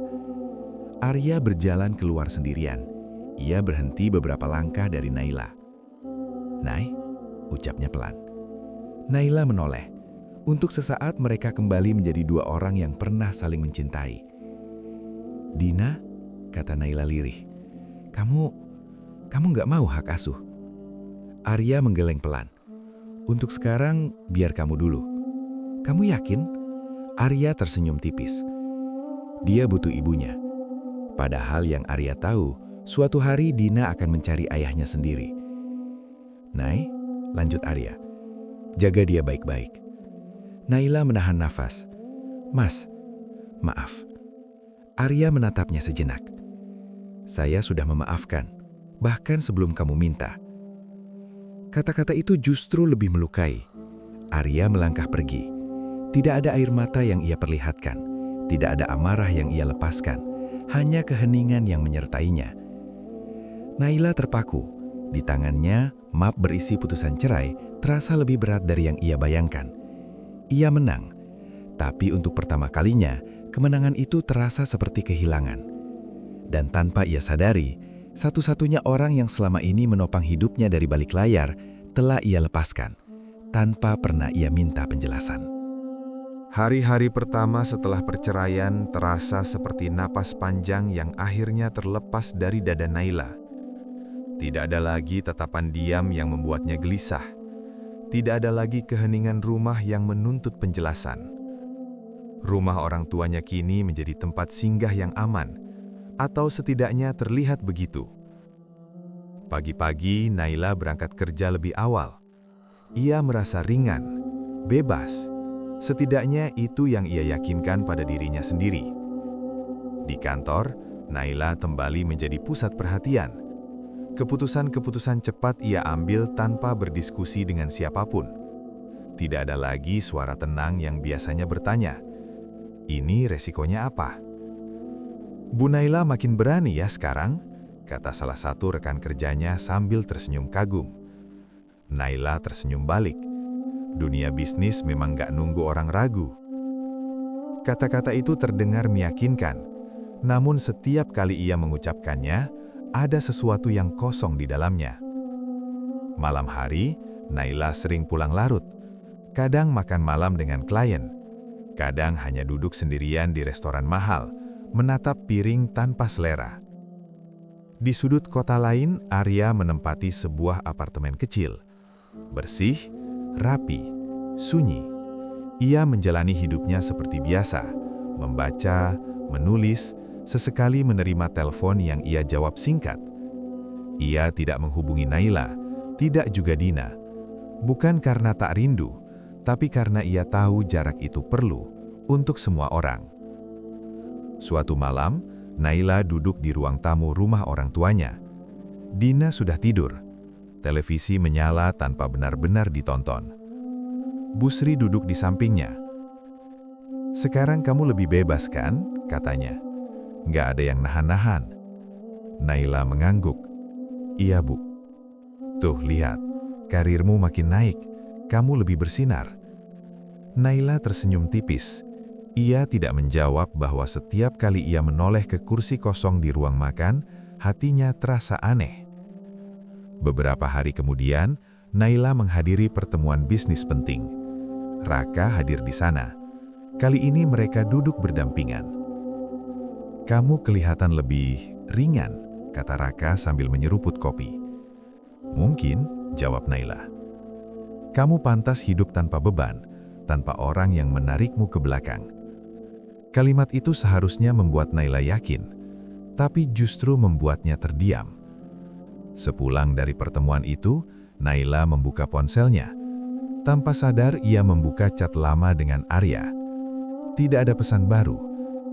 Arya berjalan keluar sendirian. Ia berhenti beberapa langkah dari Naila. "Nay," ucapnya pelan. Naila menoleh. Untuk sesaat mereka kembali menjadi dua orang yang pernah saling mencintai. "Dina," kata Naila lirih, Kamu nggak mau hak asuh?" Arya menggeleng pelan. "Untuk sekarang, biar kamu dulu." "Kamu yakin?" Arya tersenyum tipis. Dia butuh ibunya. Padahal yang Arya tahu, suatu hari Dina akan mencari ayahnya sendiri. "Nay," lanjut Arya, "jaga dia baik-baik." Naila menahan nafas. "Mas, maaf." Arya menatapnya sejenak. "Saya sudah memaafkan, bahkan sebelum kamu minta." Kata-kata itu justru lebih melukai. Arya melangkah pergi. Tidak ada air mata yang ia perlihatkan, tidak ada amarah yang ia lepaskan, hanya keheningan yang menyertainya. Naila terpaku. Di tangannya, map berisi putusan cerai terasa lebih berat dari yang ia bayangkan. Ia menang, tapi untuk pertama kalinya, kemenangan itu terasa seperti kehilangan. Dan tanpa ia sadari, satu-satunya orang yang selama ini menopang hidupnya dari balik layar telah ia lepaskan, tanpa pernah ia minta penjelasan. Hari-hari pertama setelah perceraian terasa seperti napas panjang yang akhirnya terlepas dari dada Naila. Tidak ada lagi tatapan diam yang membuatnya gelisah. Tidak ada lagi keheningan rumah yang menuntut penjelasan. Rumah orang tuanya kini menjadi tempat singgah yang aman, atau setidaknya terlihat begitu. Pagi-pagi, Naila berangkat kerja lebih awal. Ia merasa ringan, bebas. Setidaknya itu yang ia yakinkan pada dirinya sendiri. Di kantor, Naila kembali menjadi pusat perhatian. Keputusan-keputusan cepat ia ambil tanpa berdiskusi dengan siapapun. Tidak ada lagi suara tenang yang biasanya bertanya, "Ini resikonya apa?" "Bu Naila makin berani ya sekarang," kata salah satu rekan kerjanya sambil tersenyum kagum. Naila tersenyum balik. Dunia bisnis memang gak nunggu orang ragu. Kata-kata itu terdengar meyakinkan, namun setiap kali ia mengucapkannya, ada sesuatu yang kosong di dalamnya. Malam hari, Naila sering pulang larut. Kadang makan malam dengan klien. Kadang hanya duduk sendirian di restoran mahal, menatap piring tanpa selera. Di sudut kota lain, Arya menempati sebuah apartemen kecil. Bersih, rapi, sunyi. Ia menjalani hidupnya seperti biasa, membaca, menulis, sesekali menerima telepon yang ia jawab singkat. Ia tidak menghubungi Naila, tidak juga Dina. Bukan karena tak rindu, tapi karena ia tahu jarak itu perlu untuk semua orang. Suatu malam, Naila duduk di ruang tamu rumah orang tuanya. Dina sudah tidur. Televisi menyala tanpa benar-benar ditonton. Busri duduk di sampingnya. "Sekarang kamu lebih bebas kan?" katanya. "Nggak ada yang nahan-nahan." Naila mengangguk. "Iya, Bu." "Tuh, lihat. Karirmu makin naik. Kamu lebih bersinar." Naila tersenyum tipis. Ia tidak menjawab bahwa setiap kali ia menoleh ke kursi kosong di ruang makan, hatinya terasa aneh. Beberapa hari kemudian, Naila menghadiri pertemuan bisnis penting. Raka hadir di sana. Kali ini mereka duduk berdampingan. "Kamu kelihatan lebih ringan," kata Raka sambil menyeruput kopi. "Mungkin," jawab Naila. "Kamu pantas hidup tanpa beban, tanpa orang yang menarikmu ke belakang." Kalimat itu seharusnya membuat Naila yakin, tapi justru membuatnya terdiam. Sepulang dari pertemuan itu, Naila membuka ponselnya. Tanpa sadar, ia membuka chat lama dengan Arya. Tidak ada pesan baru,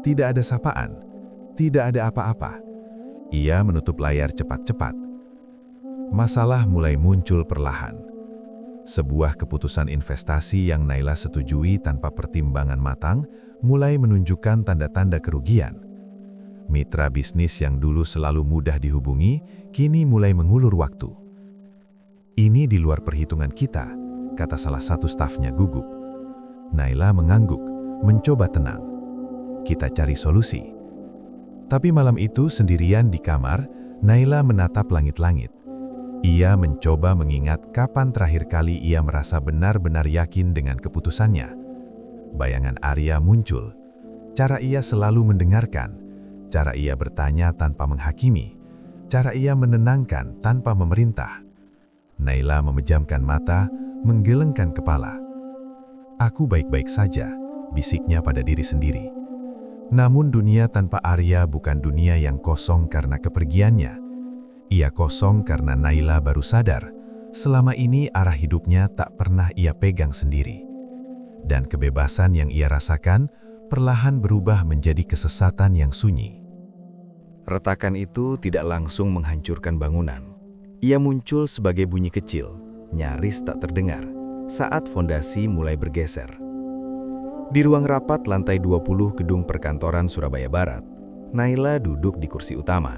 tidak ada sapaan, tidak ada apa-apa. Ia menutup layar cepat-cepat. Masalah mulai muncul perlahan. Sebuah keputusan investasi yang Naila setujui tanpa pertimbangan matang mulai menunjukkan tanda-tanda kerugian. Mitra bisnis yang dulu selalu mudah dihubungi, kini mulai mengulur waktu. "Ini di luar perhitungan kita," kata salah satu stafnya gugup. Naila mengangguk, mencoba tenang. "Kita cari solusi." Tapi malam itu sendirian di kamar, Naila menatap langit-langit. Ia mencoba mengingat kapan terakhir kali ia merasa benar-benar yakin dengan keputusannya. Bayangan Arya muncul. Cara ia selalu mendengarkan, cara ia bertanya tanpa menghakimi, cara ia menenangkan tanpa memerintah. Naila memejamkan mata, menggelengkan kepala. "Aku baik-baik saja," bisiknya pada diri sendiri. Namun dunia tanpa Arya bukan dunia yang kosong karena kepergiannya. Ia kosong karena Naila baru sadar, selama ini arah hidupnya tak pernah ia pegang sendiri. Dan kebebasan yang ia rasakan perlahan berubah menjadi kesesatan yang sunyi. Retakan itu tidak langsung menghancurkan bangunan. Ia muncul sebagai bunyi kecil, nyaris tak terdengar, saat fondasi mulai bergeser. Di ruang rapat lantai 20 gedung perkantoran Surabaya Barat, Naila duduk di kursi utama.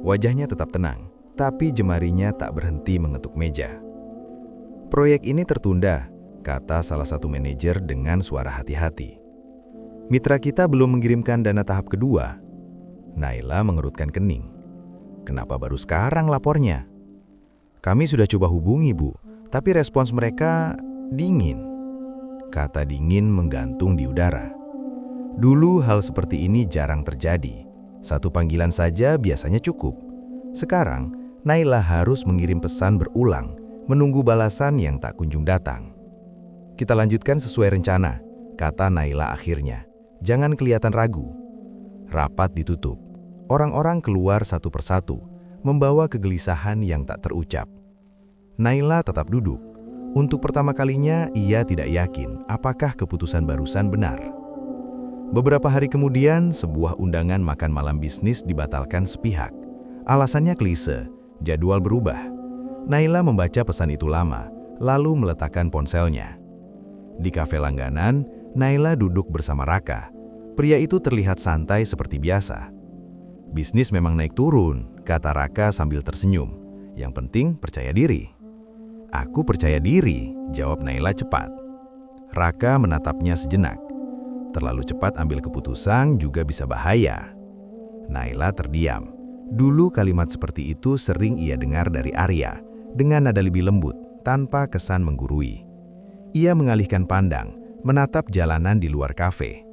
Wajahnya tetap tenang, tapi jemarinya tak berhenti mengetuk meja. "Proyek ini tertunda," kata salah satu manajer dengan suara hati-hati. "Mitra kita belum mengirimkan dana tahap kedua." Naila mengerutkan kening. "Kenapa baru sekarang lapornya?" "Kami sudah coba hubungi, Bu, tapi respons mereka dingin." Kata dingin menggantung di udara. Dulu hal seperti ini jarang terjadi. Satu panggilan saja biasanya cukup. Sekarang, Naila harus mengirim pesan berulang, menunggu balasan yang tak kunjung datang. "Kita lanjutkan sesuai rencana," kata Naila akhirnya. "Jangan kelihatan ragu." Rapat ditutup. Orang-orang keluar satu persatu, membawa kegelisahan yang tak terucap. Naila tetap duduk. Untuk pertama kalinya, ia tidak yakin apakah keputusan barusan benar. Beberapa hari kemudian, sebuah undangan makan malam bisnis dibatalkan sepihak. Alasannya klise, jadwal berubah. Naila membaca pesan itu lama, lalu meletakkan ponselnya. Di kafe langganan, Naila duduk bersama Raka. Pria itu terlihat santai seperti biasa. "Bisnis memang naik turun," kata Raka sambil tersenyum. "Yang penting percaya diri." "Aku percaya diri," jawab Naila cepat. Raka menatapnya sejenak. Terlalu cepat ambil keputusan juga bisa bahaya. Naila terdiam. Dulu kalimat seperti itu sering ia dengar dari Arya, dengan nada lebih lembut, tanpa kesan menggurui. Ia mengalihkan pandang, menatap jalanan di luar kafe.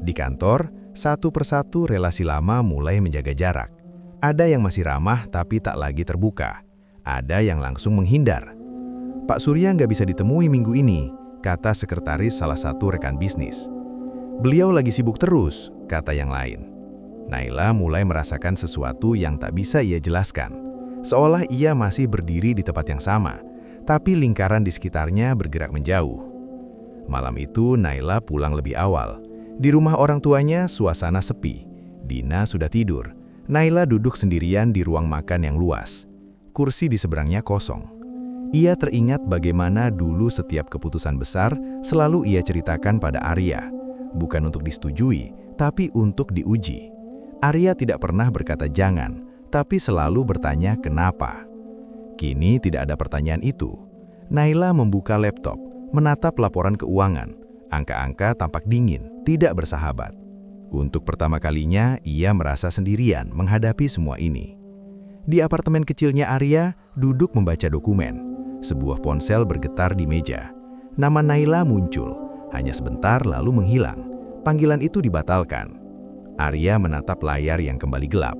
Di kantor, satu persatu relasi lama mulai menjaga jarak. Ada yang masih ramah tapi tak lagi terbuka. Ada yang langsung menghindar. "Pak Surya nggak bisa ditemui minggu ini," kata sekretaris salah satu rekan bisnis. "Beliau lagi sibuk terus," kata yang lain. Naila mulai merasakan sesuatu yang tak bisa ia jelaskan. Seolah ia masih berdiri di tempat yang sama, tapi lingkaran di sekitarnya bergerak menjauh. Malam itu Naila pulang lebih awal. Di rumah orang tuanya suasana sepi. Dina sudah tidur. Naila duduk sendirian di ruang makan yang luas. Kursi di seberangnya kosong. Ia teringat bagaimana dulu setiap keputusan besar selalu ia ceritakan pada Arya. Bukan untuk disetujui, tapi untuk diuji. Arya tidak pernah berkata jangan, tapi selalu bertanya kenapa. Kini tidak ada pertanyaan itu. Naila membuka laptop, menatap laporan keuangan. Angka-angka tampak dingin, tidak bersahabat. Untuk pertama kalinya, ia merasa sendirian menghadapi semua ini. Di apartemen kecilnya Arya, duduk membaca dokumen. Sebuah ponsel bergetar di meja. Nama Naila muncul, hanya sebentar lalu menghilang. Panggilan itu dibatalkan. Arya menatap layar yang kembali gelap.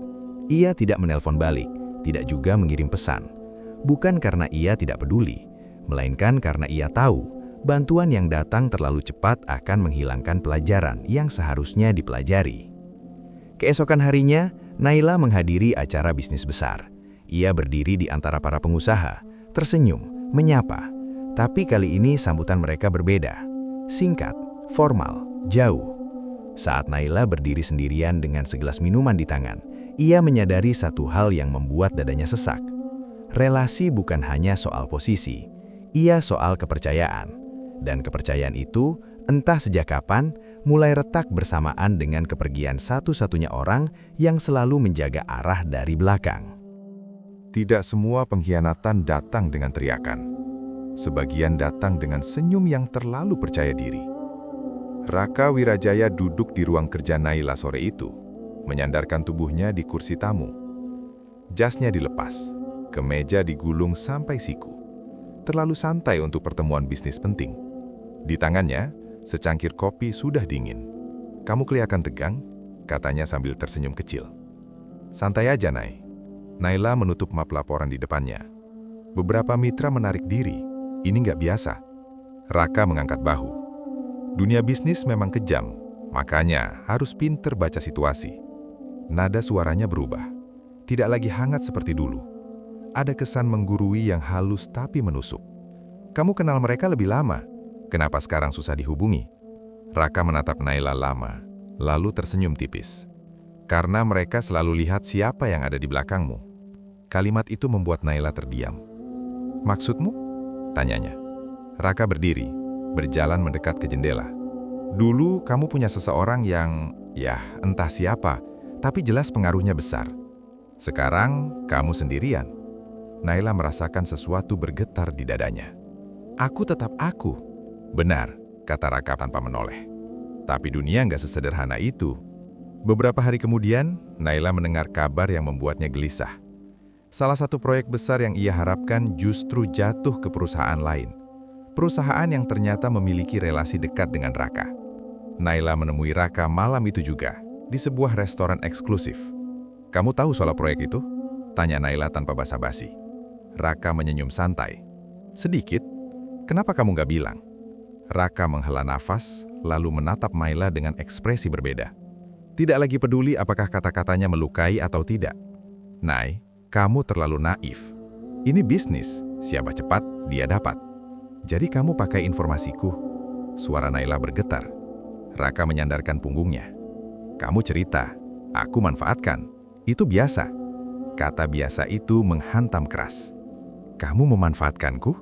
Ia tidak menelpon balik, tidak juga mengirim pesan. Bukan karena ia tidak peduli, melainkan karena ia tahu bantuan yang datang terlalu cepat akan menghilangkan pelajaran yang seharusnya dipelajari. Keesokan harinya, Naila menghadiri acara bisnis besar. Ia berdiri di antara para pengusaha, tersenyum, menyapa. Tapi kali ini sambutan mereka berbeda. Singkat, formal, jauh. Saat Naila berdiri sendirian dengan segelas minuman di tangan, ia menyadari satu hal yang membuat dadanya sesak. Relasi bukan hanya soal posisi, ia soal kepercayaan. Dan kepercayaan itu, entah sejak kapan, mulai retak bersamaan dengan kepergian satu-satunya orang yang selalu menjaga arah dari belakang. Tidak semua pengkhianatan datang dengan teriakan. Sebagian datang dengan senyum yang terlalu percaya diri. Raka Wirajaya duduk di ruang kerja Naila sore itu, menyandarkan tubuhnya di kursi tamu. Jasnya dilepas, kemeja digulung sampai siku. Terlalu santai untuk pertemuan bisnis penting. Di tangannya, secangkir kopi sudah dingin. "Kamu kelihatan tegang," katanya sambil tersenyum kecil. "Santai aja, Nay." Naila menutup map laporan di depannya. "Beberapa mitra menarik diri. Ini nggak biasa." Raka mengangkat bahu. "Dunia bisnis memang kejam, makanya harus pinter baca situasi." Nada suaranya berubah. Tidak lagi hangat seperti dulu. Ada kesan menggurui yang halus tapi menusuk. "Kamu kenal mereka lebih lama. Kenapa sekarang susah dihubungi?" Raka menatap Naila lama, lalu tersenyum tipis. "Karena mereka selalu lihat siapa yang ada di belakangmu." Kalimat itu membuat Naila terdiam. "Maksudmu?" tanyanya. Raka berdiri, berjalan mendekat ke jendela. "Dulu kamu punya seseorang yang, entah siapa, tapi jelas pengaruhnya besar. Sekarang kamu sendirian." Naila merasakan sesuatu bergetar di dadanya. "Aku tetap aku." "Benar," kata Raka tanpa menoleh. "Tapi dunia nggak sesederhana itu." Beberapa hari kemudian, Naila mendengar kabar yang membuatnya gelisah. Salah satu proyek besar yang ia harapkan justru jatuh ke perusahaan lain. Perusahaan yang ternyata memiliki relasi dekat dengan Raka. Naila menemui Raka malam itu juga, di sebuah restoran eksklusif. "Kamu tahu soal proyek itu?" tanya Naila tanpa basa-basi. Raka menyenyum santai. "Sedikit. Kenapa kamu nggak bilang?" Raka menghela nafas, lalu menatap Naila dengan ekspresi berbeda. Tidak lagi peduli apakah kata-katanya melukai atau tidak. "Nay, kamu terlalu naif. Ini bisnis, siapa cepat, dia dapat. Jadi kamu pakai informasiku." Suara Naila bergetar. Raka menyandarkan punggungnya. "Kamu cerita, aku manfaatkan. Itu biasa." Kata biasa itu menghantam keras. "Kamu memanfaatkanku?"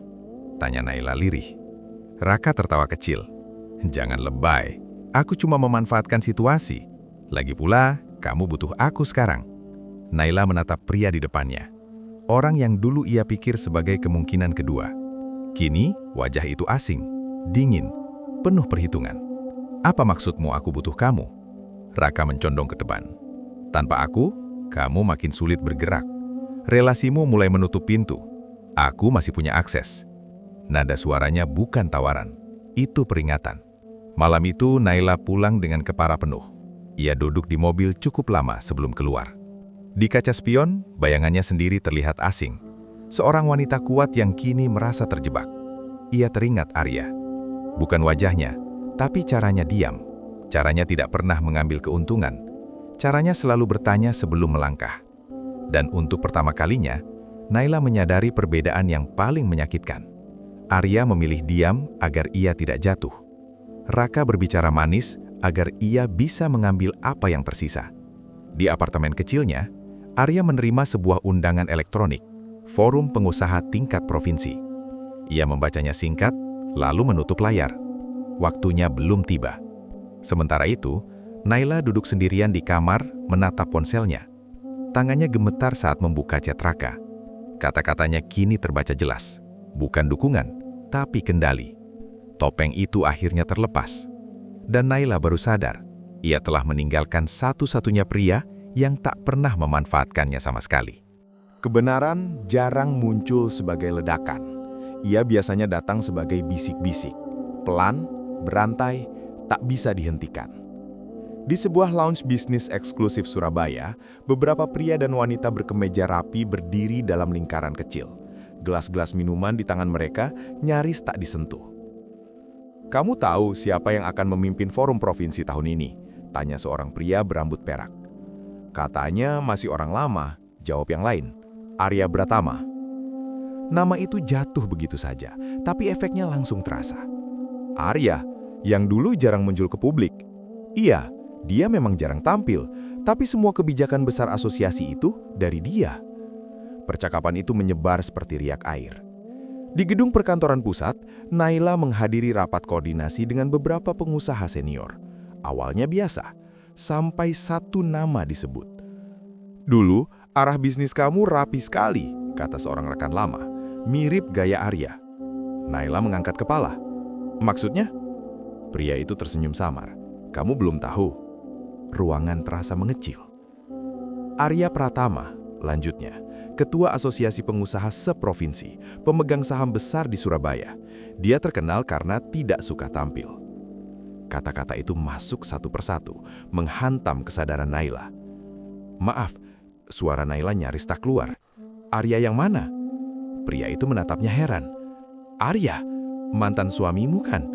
tanya Naila lirih. Raka tertawa kecil. "Jangan lebay. Aku cuma memanfaatkan situasi. Lagi pula, kamu butuh aku sekarang." Naila menatap pria di depannya. Orang yang dulu ia pikir sebagai kemungkinan kedua. Kini, wajah itu asing, dingin, penuh perhitungan. "Apa maksudmu aku butuh kamu?" Raka mencondong ke depan. "Tanpa aku, Kamu makin sulit bergerak. Relasimu mulai menutup pintu. Aku masih punya akses. Nada suaranya bukan tawaran. Itu peringatan. Malam itu Naila pulang dengan kepala penuh. Ia duduk di mobil cukup lama sebelum keluar. Di kaca spion, bayangannya sendiri terlihat asing. Seorang wanita kuat yang kini merasa terjebak. Ia teringat Arya. Bukan wajahnya, tapi caranya diam. Caranya tidak pernah mengambil keuntungan. Caranya selalu bertanya sebelum melangkah. Dan untuk pertama kalinya, Naila menyadari perbedaan yang paling menyakitkan. Arya memilih diam agar ia tidak jatuh. Raka berbicara manis agar ia bisa mengambil apa yang tersisa. Di apartemen kecilnya, Arya menerima sebuah undangan elektronik, forum pengusaha tingkat provinsi. Ia membacanya singkat, lalu menutup layar. Waktunya belum tiba. Sementara itu, Naila duduk sendirian di kamar menatap ponselnya. Tangannya gemetar saat membuka chat Raka. Kata-katanya kini terbaca jelas. Bukan dukungan, tapi kendali. Topeng itu akhirnya terlepas. Dan Naila baru sadar, ia telah meninggalkan satu-satunya pria yang tak pernah memanfaatkannya sama sekali. Kebenaran jarang muncul sebagai ledakan. Ia biasanya datang sebagai bisik-bisik. Pelan, berantai, tak bisa dihentikan. Di sebuah lounge bisnis eksklusif Surabaya, beberapa pria dan wanita berkemeja rapi berdiri dalam lingkaran kecil. Gelas-gelas minuman di tangan mereka nyaris tak disentuh. "Kamu tahu siapa yang akan memimpin forum provinsi tahun ini?" tanya seorang pria berambut perak. "Katanya masih orang lama," jawab yang lain. "Arya Bratama." Nama itu jatuh begitu saja, tapi efeknya langsung terasa. Arya, yang dulu jarang muncul ke publik. Iya, dia memang jarang tampil, tapi semua kebijakan besar asosiasi itu dari dia. Percakapan itu menyebar seperti riak air. Di gedung perkantoran pusat, Naila menghadiri rapat koordinasi dengan beberapa pengusaha senior. Awalnya biasa, sampai satu nama disebut. "Dulu, arah bisnis kamu rapi sekali," kata seorang rekan lama. "Mirip gaya Arya." Naila mengangkat kepala. "Maksudnya?" Pria itu tersenyum samar. "Kamu belum tahu." Ruangan terasa mengecil. Arya Pratama, lanjutnya, Ketua Asosiasi Pengusaha Seprovinsi, pemegang saham besar di Surabaya. Dia terkenal karena tidak suka tampil. Kata-kata itu masuk satu persatu, menghantam kesadaran Naila. "Maaf," suara Naila nyaris tak keluar. "Arya yang mana?" Pria itu menatapnya heran. "Arya, mantan suamimu kan?"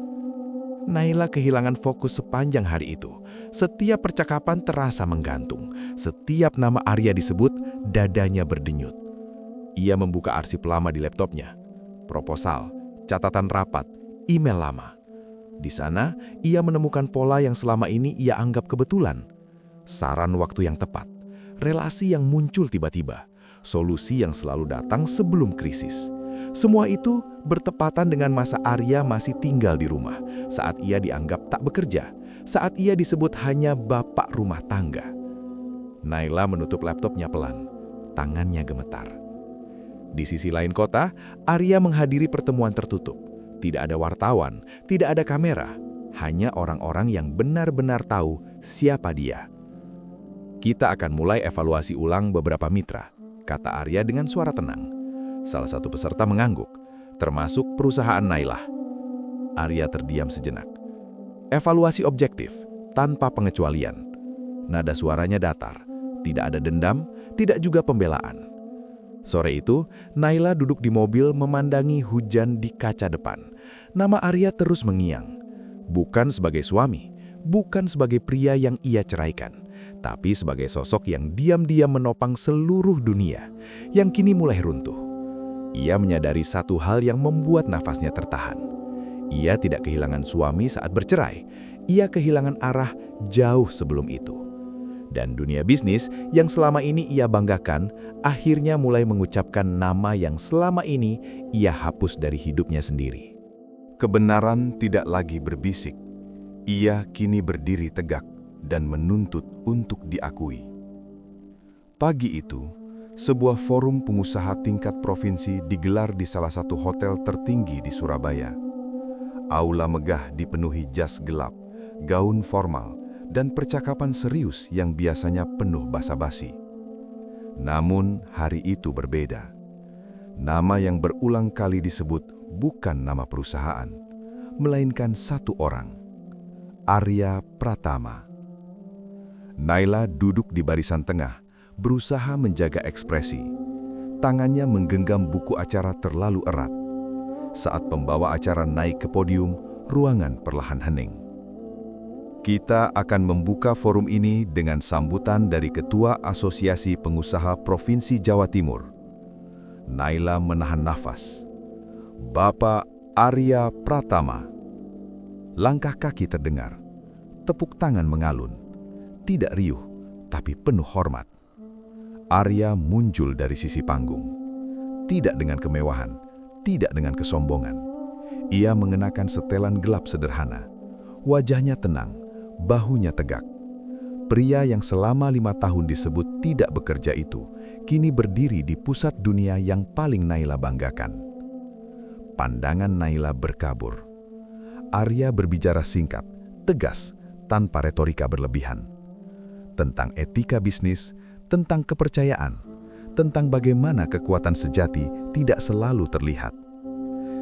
Naila kehilangan fokus sepanjang hari itu. Setiap percakapan terasa menggantung. Setiap nama Arya disebut, dadanya berdenyut. Ia membuka arsip lama di laptopnya. Proposal, catatan rapat, email lama. Di sana, ia menemukan pola yang selama ini ia anggap kebetulan. Saran waktu yang tepat, relasi yang muncul tiba-tiba, solusi yang selalu datang sebelum krisis. Semua itu bertepatan dengan masa Arya masih tinggal di rumah, saat ia dianggap tak bekerja, saat ia disebut hanya bapak rumah tangga. Naila menutup laptopnya pelan, tangannya gemetar. Di sisi lain kota, Arya menghadiri pertemuan tertutup. Tidak ada wartawan, tidak ada kamera, hanya orang-orang yang benar-benar tahu siapa dia. "Kita akan mulai evaluasi ulang beberapa mitra," kata Arya dengan suara tenang. Salah satu peserta mengangguk, termasuk perusahaan Naila. Arya terdiam sejenak. Evaluasi objektif, tanpa pengecualian. Nada suaranya datar, tidak ada dendam, tidak juga pembelaan. Sore itu, Naila duduk di mobil memandangi hujan di kaca depan. Nama Arya terus mengiang. Bukan sebagai suami, bukan sebagai pria yang ia ceraikan, tapi sebagai sosok yang diam-diam menopang seluruh dunia, yang kini mulai runtuh. Ia menyadari satu hal yang membuat nafasnya tertahan. Ia tidak kehilangan suami saat bercerai. Ia kehilangan arah jauh sebelum itu. Dan dunia bisnis yang selama ini ia banggakan, akhirnya mulai mengucapkan nama yang selama ini ia hapus dari hidupnya sendiri. Kebenaran tidak lagi berbisik. Ia kini berdiri tegak dan menuntut untuk diakui. Pagi itu, sebuah forum pengusaha tingkat provinsi digelar di salah satu hotel tertinggi di Surabaya. Aula megah dipenuhi jas gelap, gaun formal, dan percakapan serius yang biasanya penuh basa-basi. Namun hari itu berbeda. Nama yang berulang kali disebut bukan nama perusahaan, melainkan satu orang, Arya Pratama. Naila duduk di barisan tengah, berusaha menjaga ekspresi. Tangannya menggenggam buku acara terlalu erat. Saat pembawa acara naik ke podium, ruangan perlahan hening. Kita akan membuka forum ini dengan sambutan dari Ketua Asosiasi Pengusaha Provinsi Jawa Timur. Naila menahan nafas. Bapak Arya Pratama. Langkah kaki terdengar. Tepuk tangan mengalun. Tidak riuh, tapi penuh hormat. Arya muncul dari sisi panggung. Tidak dengan kemewahan, tidak dengan kesombongan. Ia mengenakan setelan gelap sederhana. Wajahnya tenang, bahunya tegak. Pria yang selama 5 tahun disebut tidak bekerja itu, kini berdiri di pusat dunia yang paling Naila banggakan. Pandangan Naila berkabur. Arya berbicara singkat, tegas, tanpa retorika berlebihan. Tentang etika bisnis, tentang kepercayaan, tentang bagaimana kekuatan sejati tidak selalu terlihat.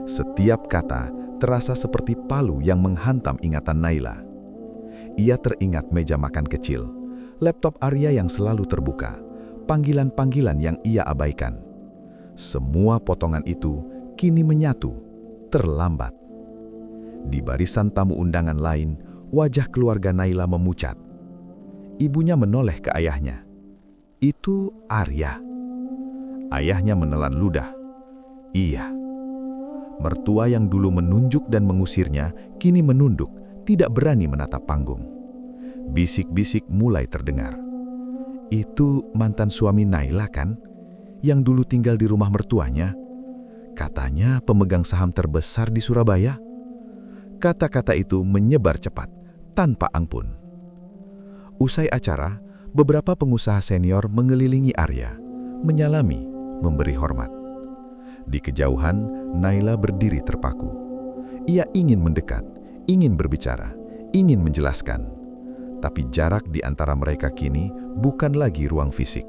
Setiap kata terasa seperti palu yang menghantam ingatan Naila. Ia teringat meja makan kecil, laptop Arya yang selalu terbuka, panggilan-panggilan yang ia abaikan. Semua potongan itu kini menyatu, terlambat. Di barisan tamu undangan lain, wajah keluarga Naila memucat. Ibunya menoleh ke ayahnya. Itu Arya. Ayahnya menelan ludah. Iya. Mertua yang dulu menunjuk dan mengusirnya, kini menunduk, tidak berani menatap panggung. Bisik-bisik mulai terdengar. Itu mantan suami Naila kan? Yang dulu tinggal di rumah mertuanya? Katanya pemegang saham terbesar di Surabaya. Kata-kata itu menyebar cepat, tanpa ampun. Usai acara, beberapa pengusaha senior mengelilingi Arya, menyalami, memberi hormat. Di kejauhan, Naila berdiri terpaku. Ia ingin mendekat, ingin berbicara, ingin menjelaskan. Tapi jarak di antara mereka kini bukan lagi ruang fisik.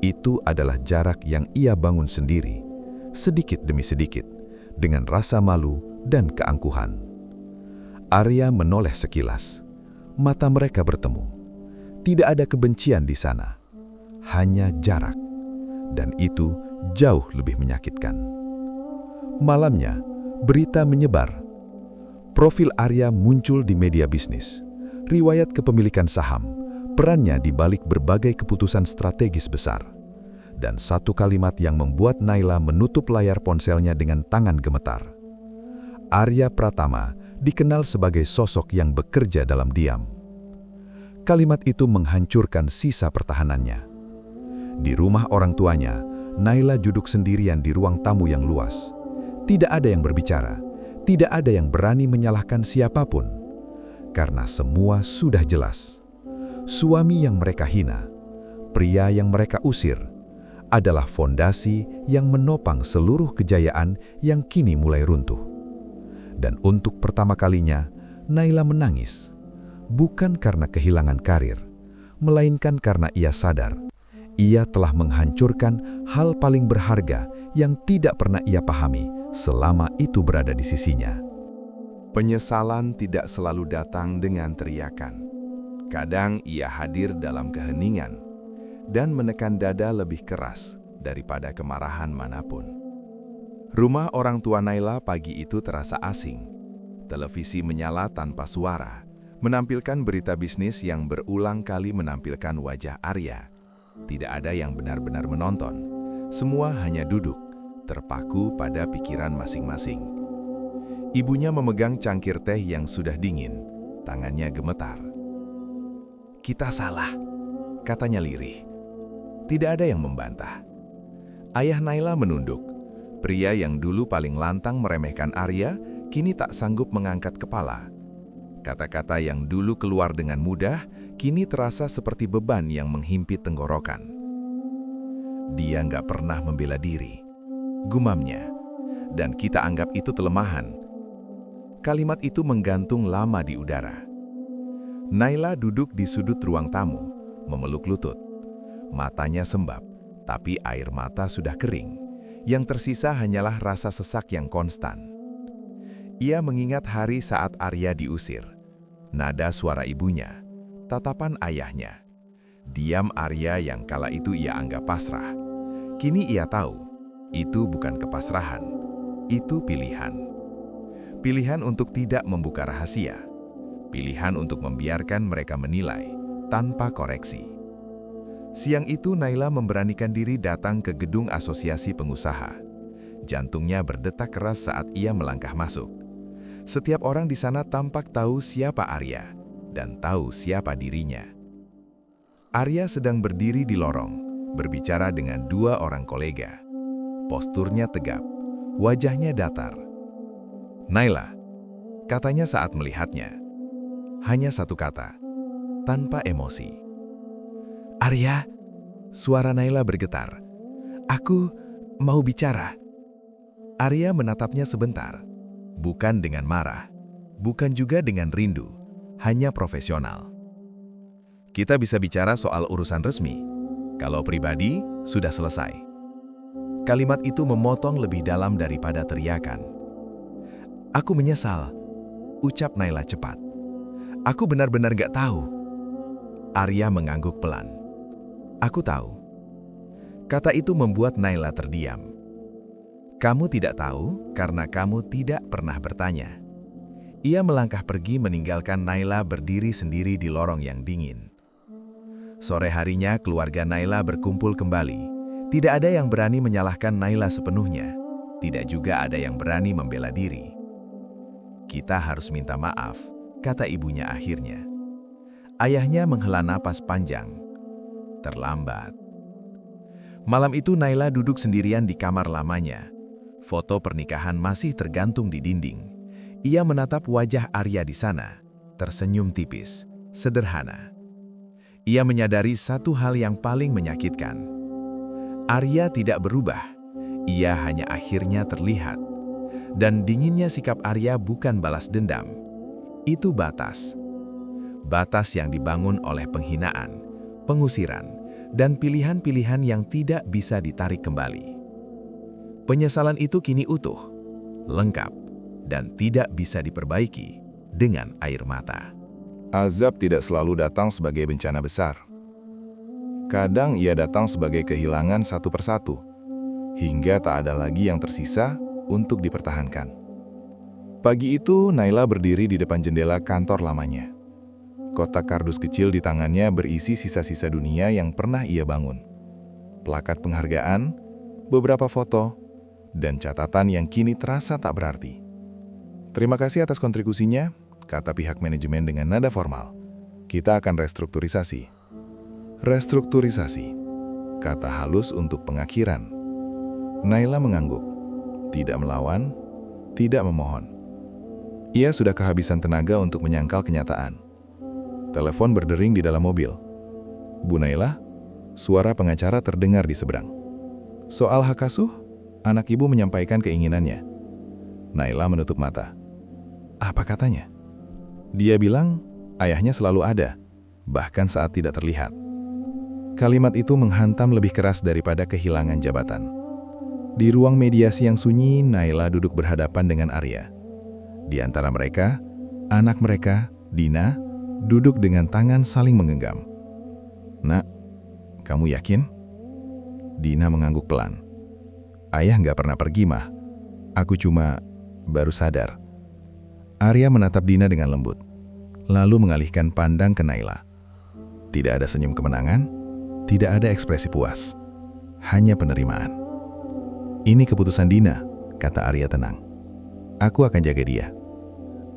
Itu adalah jarak yang ia bangun sendiri, sedikit demi sedikit, dengan rasa malu dan keangkuhan. Arya menoleh sekilas. Mata mereka bertemu. Tidak ada kebencian di sana, hanya jarak. Dan itu jauh lebih menyakitkan. Malamnya, berita menyebar. Profil Arya muncul di media bisnis. Riwayat kepemilikan saham, perannya di balik berbagai keputusan strategis besar. Dan satu kalimat yang membuat Naila menutup layar ponselnya dengan tangan gemetar. Arya Pratama dikenal sebagai sosok yang bekerja dalam diam. Kalimat itu menghancurkan sisa pertahanannya. Di rumah orang tuanya, Naila duduk sendirian di ruang tamu yang luas. Tidak ada yang berbicara, tidak ada yang berani menyalahkan siapapun. Karena semua sudah jelas. Suami yang mereka hina, pria yang mereka usir, adalah fondasi yang menopang seluruh kejayaan yang kini mulai runtuh. Dan untuk pertama kalinya, Naila menangis. Bukan karena kehilangan karir, melainkan karena ia sadar ia telah menghancurkan hal paling berharga yang tidak pernah ia pahami selama itu berada di sisinya. Penyesalan tidak selalu datang dengan teriakan. Kadang ia hadir dalam keheningan dan menekan dada lebih keras daripada kemarahan manapun. Rumah orang tua Naila pagi itu terasa asing. Televisi menyala tanpa suara, menampilkan berita bisnis yang berulang kali menampilkan wajah Arya. Tidak ada yang benar-benar menonton. Semua hanya duduk, terpaku pada pikiran masing-masing. Ibunya memegang cangkir teh yang sudah dingin, tangannya gemetar. "Kita salah," katanya lirih. Tidak ada yang membantah. Ayah Naila menunduk. Pria yang dulu paling lantang meremehkan Arya, kini tak sanggup mengangkat kepala. Kata-kata yang dulu keluar dengan mudah, kini terasa seperti beban yang menghimpit tenggorokan. "Dia nggak pernah membela diri," gumamnya, "dan kita anggap itu kelemahan." Kalimat itu menggantung lama di udara. Naila duduk di sudut ruang tamu, memeluk lutut. Matanya sembab, tapi air mata sudah kering. Yang tersisa hanyalah rasa sesak yang konstan. Ia mengingat hari saat Arya diusir. Nada suara ibunya, tatapan ayahnya. Diam Arya yang kala itu ia anggap pasrah. Kini ia tahu, itu bukan kepasrahan, itu pilihan. Pilihan untuk tidak membuka rahasia. Pilihan untuk membiarkan mereka menilai, tanpa koreksi. Siang itu Naila memberanikan diri datang ke gedung asosiasi pengusaha. Jantungnya berdetak keras saat ia melangkah masuk. Setiap orang di sana tampak tahu siapa Arya, dan tahu siapa dirinya. Arya sedang berdiri di lorong, berbicara dengan dua orang kolega. Posturnya tegap, wajahnya datar. "Naila," katanya saat melihatnya. Hanya satu kata, tanpa emosi. "Arya," suara Naila bergetar. "Aku mau bicara." Arya menatapnya sebentar, bukan dengan marah, bukan juga dengan rindu, hanya profesional. "Kita bisa bicara soal urusan resmi. Kalau pribadi, sudah selesai." Kalimat itu memotong lebih dalam daripada teriakan. "Aku menyesal," ucap Naila cepat. "Aku benar-benar gak tahu." Arya mengangguk pelan. "Aku tahu." Kata itu membuat Naila terdiam. "Kamu tidak tahu karena kamu tidak pernah bertanya." Ia melangkah pergi meninggalkan Naila berdiri sendiri di lorong yang dingin. Sore harinya keluarga Naila berkumpul kembali. Tidak ada yang berani menyalahkan Naila sepenuhnya. Tidak juga ada yang berani membela diri. "Kita harus minta maaf," kata ibunya akhirnya. Ayahnya menghela napas panjang. Terlambat. Malam itu Naila duduk sendirian di kamar lamanya. Foto pernikahan masih tergantung di dinding. Ia menatap wajah Arya di sana, tersenyum tipis, sederhana. Ia menyadari satu hal yang paling menyakitkan. Arya tidak berubah, ia hanya akhirnya terlihat. Dan dinginnya sikap Arya bukan balas dendam. Itu batas. Batas yang dibangun oleh penghinaan, pengusiran, dan pilihan-pilihan yang tidak bisa ditarik kembali. Penyesalan itu kini utuh, lengkap, dan tidak bisa diperbaiki dengan air mata. Azab tidak selalu datang sebagai bencana besar. Kadang ia datang sebagai kehilangan satu persatu, hingga tak ada lagi yang tersisa untuk dipertahankan. Pagi itu, Naila berdiri di depan jendela kantor lamanya. Kotak kardus kecil di tangannya berisi sisa-sisa dunia yang pernah ia bangun. Plakat penghargaan, beberapa foto, dan catatan yang kini terasa tak berarti. "Terima kasih atas kontribusinya," kata pihak manajemen dengan nada formal. "Kita akan restrukturisasi." Restrukturisasi, kata halus untuk pengakhiran. Naila mengangguk, tidak melawan, tidak memohon. Ia sudah kehabisan tenaga untuk menyangkal kenyataan. Telepon berdering di dalam mobil. "Bu Naila," suara pengacara terdengar di seberang. "Soal hak asuh, anak ibu menyampaikan keinginannya." Naila menutup mata. "Apa katanya?" "Dia bilang ayahnya selalu ada, bahkan saat tidak terlihat." Kalimat itu menghantam lebih keras daripada kehilangan jabatan. Di ruang mediasi yang sunyi, Naila duduk berhadapan dengan Arya. Di antara mereka, anak mereka, Dina, duduk dengan tangan saling menggenggam. "Nak, kamu yakin?" Dina mengangguk pelan. "Ayah nggak pernah pergi, Mah. Aku cuma baru sadar." Arya menatap Dina dengan lembut, lalu mengalihkan pandang ke Naila. Tidak ada senyum kemenangan, tidak ada ekspresi puas, hanya penerimaan. "Ini keputusan Dina," kata Arya tenang. "Aku akan jaga dia."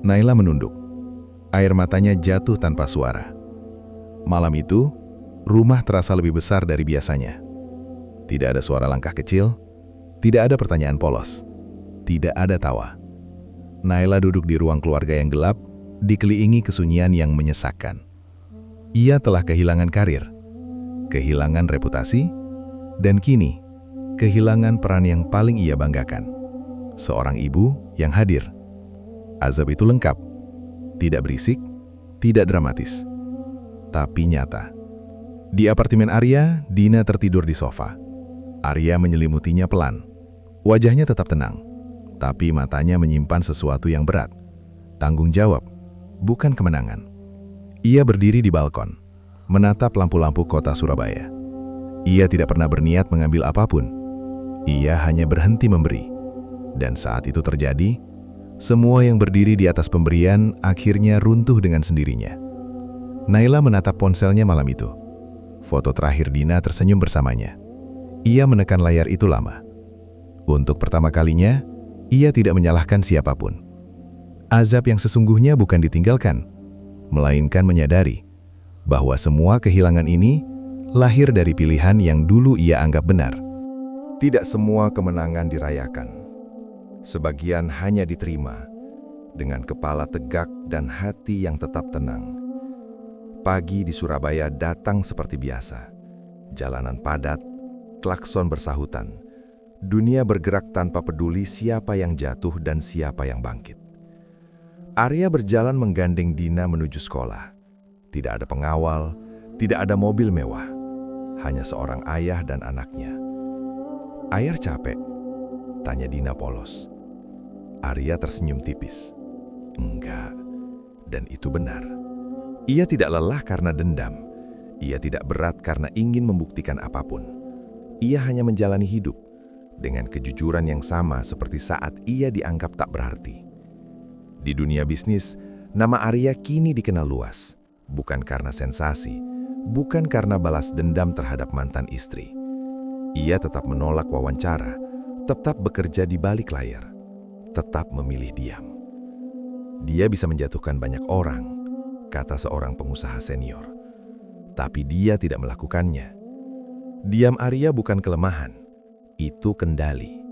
Naila menunduk. Air matanya jatuh tanpa suara. Malam itu, rumah terasa lebih besar dari biasanya. Tidak ada suara langkah kecil, tidak ada pertanyaan polos, tidak ada tawa. Naila duduk di ruang keluarga yang gelap, dikelilingi kesunyian yang menyesakkan. Ia telah kehilangan karir, kehilangan reputasi, dan kini kehilangan peran yang paling ia banggakan. Seorang ibu yang hadir. Azab itu lengkap, tidak berisik, tidak dramatis, tapi nyata. Di apartemen Arya, Dina tertidur di sofa. Arya menyelimutinya pelan. Wajahnya tetap tenang, tapi matanya menyimpan sesuatu yang berat. Tanggung jawab, bukan kemenangan. Ia berdiri di balkon, menatap lampu-lampu kota Surabaya. Ia tidak pernah berniat mengambil apapun. Ia hanya berhenti memberi. Dan saat itu terjadi, semua yang berdiri di atas pemberian akhirnya runtuh dengan sendirinya. Naila menatap ponselnya malam itu. Foto terakhir Dina tersenyum bersamanya. Ia menekan layar itu lama. Untuk pertama kalinya, ia tidak menyalahkan siapapun. Azab yang sesungguhnya bukan ditinggalkan, melainkan menyadari bahwa semua kehilangan ini lahir dari pilihan yang dulu ia anggap benar. Tidak semua kemenangan dirayakan. Sebagian hanya diterima dengan kepala tegak dan hati yang tetap tenang. Pagi di Surabaya datang seperti biasa. Jalanan padat, klakson bersahutan. Dunia bergerak tanpa peduli siapa yang jatuh dan siapa yang bangkit. Arya berjalan menggandeng Dina menuju sekolah. Tidak ada pengawal, tidak ada mobil mewah. Hanya seorang ayah dan anaknya. "Ayah capek?" tanya Dina polos. Arya tersenyum tipis. "Enggak." Dan itu benar. Ia tidak lelah karena dendam. Ia tidak berat karena ingin membuktikan apapun. Ia hanya menjalani hidup dengan kejujuran yang sama seperti saat ia dianggap tak berarti. Di dunia bisnis, nama Arya kini dikenal luas. Bukan karena sensasi, bukan karena balas dendam terhadap mantan istri. Ia tetap menolak wawancara, tetap bekerja di balik layar, tetap memilih diam. Dia bisa menjatuhkan banyak orang, kata seorang pengusaha senior. Tapi dia tidak melakukannya. Diam Arya bukan kelemahan, itu kendali.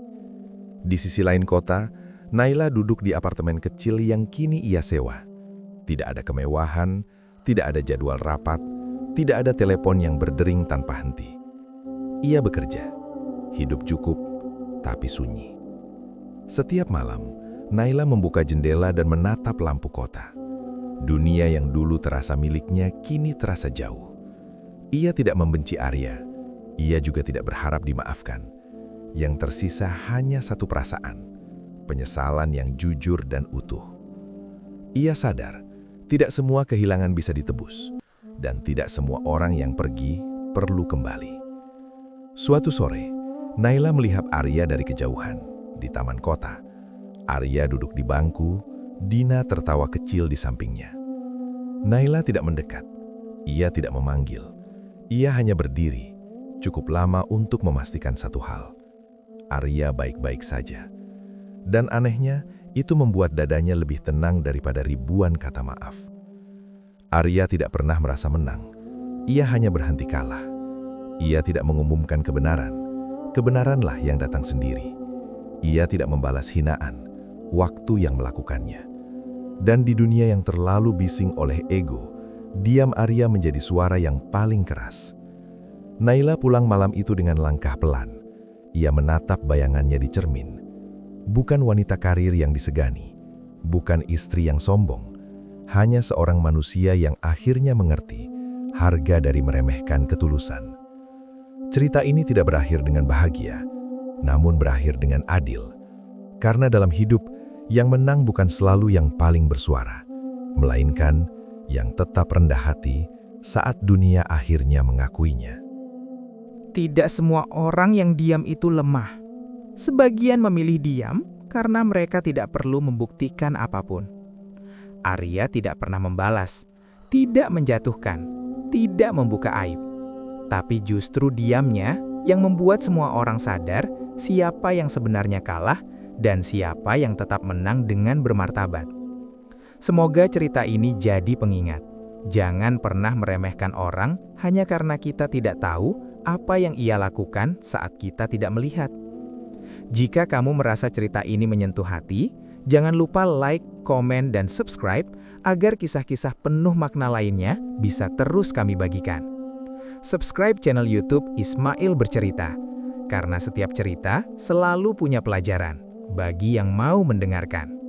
Di sisi lain kota, Naila duduk di apartemen kecil yang kini ia sewa. Tidak ada kemewahan, tidak ada jadwal rapat, tidak ada telepon yang berdering tanpa henti. Ia bekerja, hidup cukup, tapi sunyi. Setiap malam, Naila membuka jendela dan menatap lampu kota. Dunia yang dulu terasa miliknya kini terasa jauh. Ia tidak membenci Arya, ia juga tidak berharap dimaafkan. Yang tersisa hanya satu perasaan, penyesalan yang jujur dan utuh. Ia sadar, tidak semua kehilangan bisa ditebus, dan tidak semua orang yang pergi perlu kembali. Suatu sore, Naila melihat Arya dari kejauhan, di taman kota. Arya duduk di bangku, Dina tertawa kecil di sampingnya. Naila tidak mendekat, ia tidak memanggil, ia hanya berdiri, cukup lama untuk memastikan satu hal. Arya baik-baik saja. Dan anehnya, itu membuat dadanya lebih tenang daripada ribuan kata maaf. Arya tidak pernah merasa menang. Ia hanya berhenti kalah. Ia tidak mengumumkan kebenaran. Kebenaranlah yang datang sendiri. Ia tidak membalas hinaan, waktu yang melakukannya. Dan di dunia yang terlalu bising oleh ego, diam Arya menjadi suara yang paling keras. Naila pulang malam itu dengan langkah pelan. Ia menatap bayangannya di cermin. Bukan wanita karir yang disegani, bukan istri yang sombong, hanya seorang manusia yang akhirnya mengerti harga dari meremehkan ketulusan. Cerita ini tidak berakhir dengan bahagia, namun berakhir dengan adil. Karena dalam hidup, yang menang bukan selalu yang paling bersuara, melainkan yang tetap rendah hati saat dunia akhirnya mengakuinya. Tidak semua orang yang diam itu lemah. Sebagian memilih diam karena mereka tidak perlu membuktikan apapun. Arya tidak pernah membalas, tidak menjatuhkan, tidak membuka aib. Tapi justru diamnya yang membuat semua orang sadar siapa yang sebenarnya kalah dan siapa yang tetap menang dengan bermartabat. Semoga cerita ini jadi pengingat. Jangan pernah meremehkan orang hanya karena kita tidak tahu apa yang ia lakukan saat kita tidak melihat. Jika kamu merasa cerita ini menyentuh hati, jangan lupa like, komen, dan subscribe agar kisah-kisah penuh makna lainnya bisa terus kami bagikan. Subscribe channel YouTube Ismail Bercerita, karena setiap cerita selalu punya pelajaran bagi yang mau mendengarkan.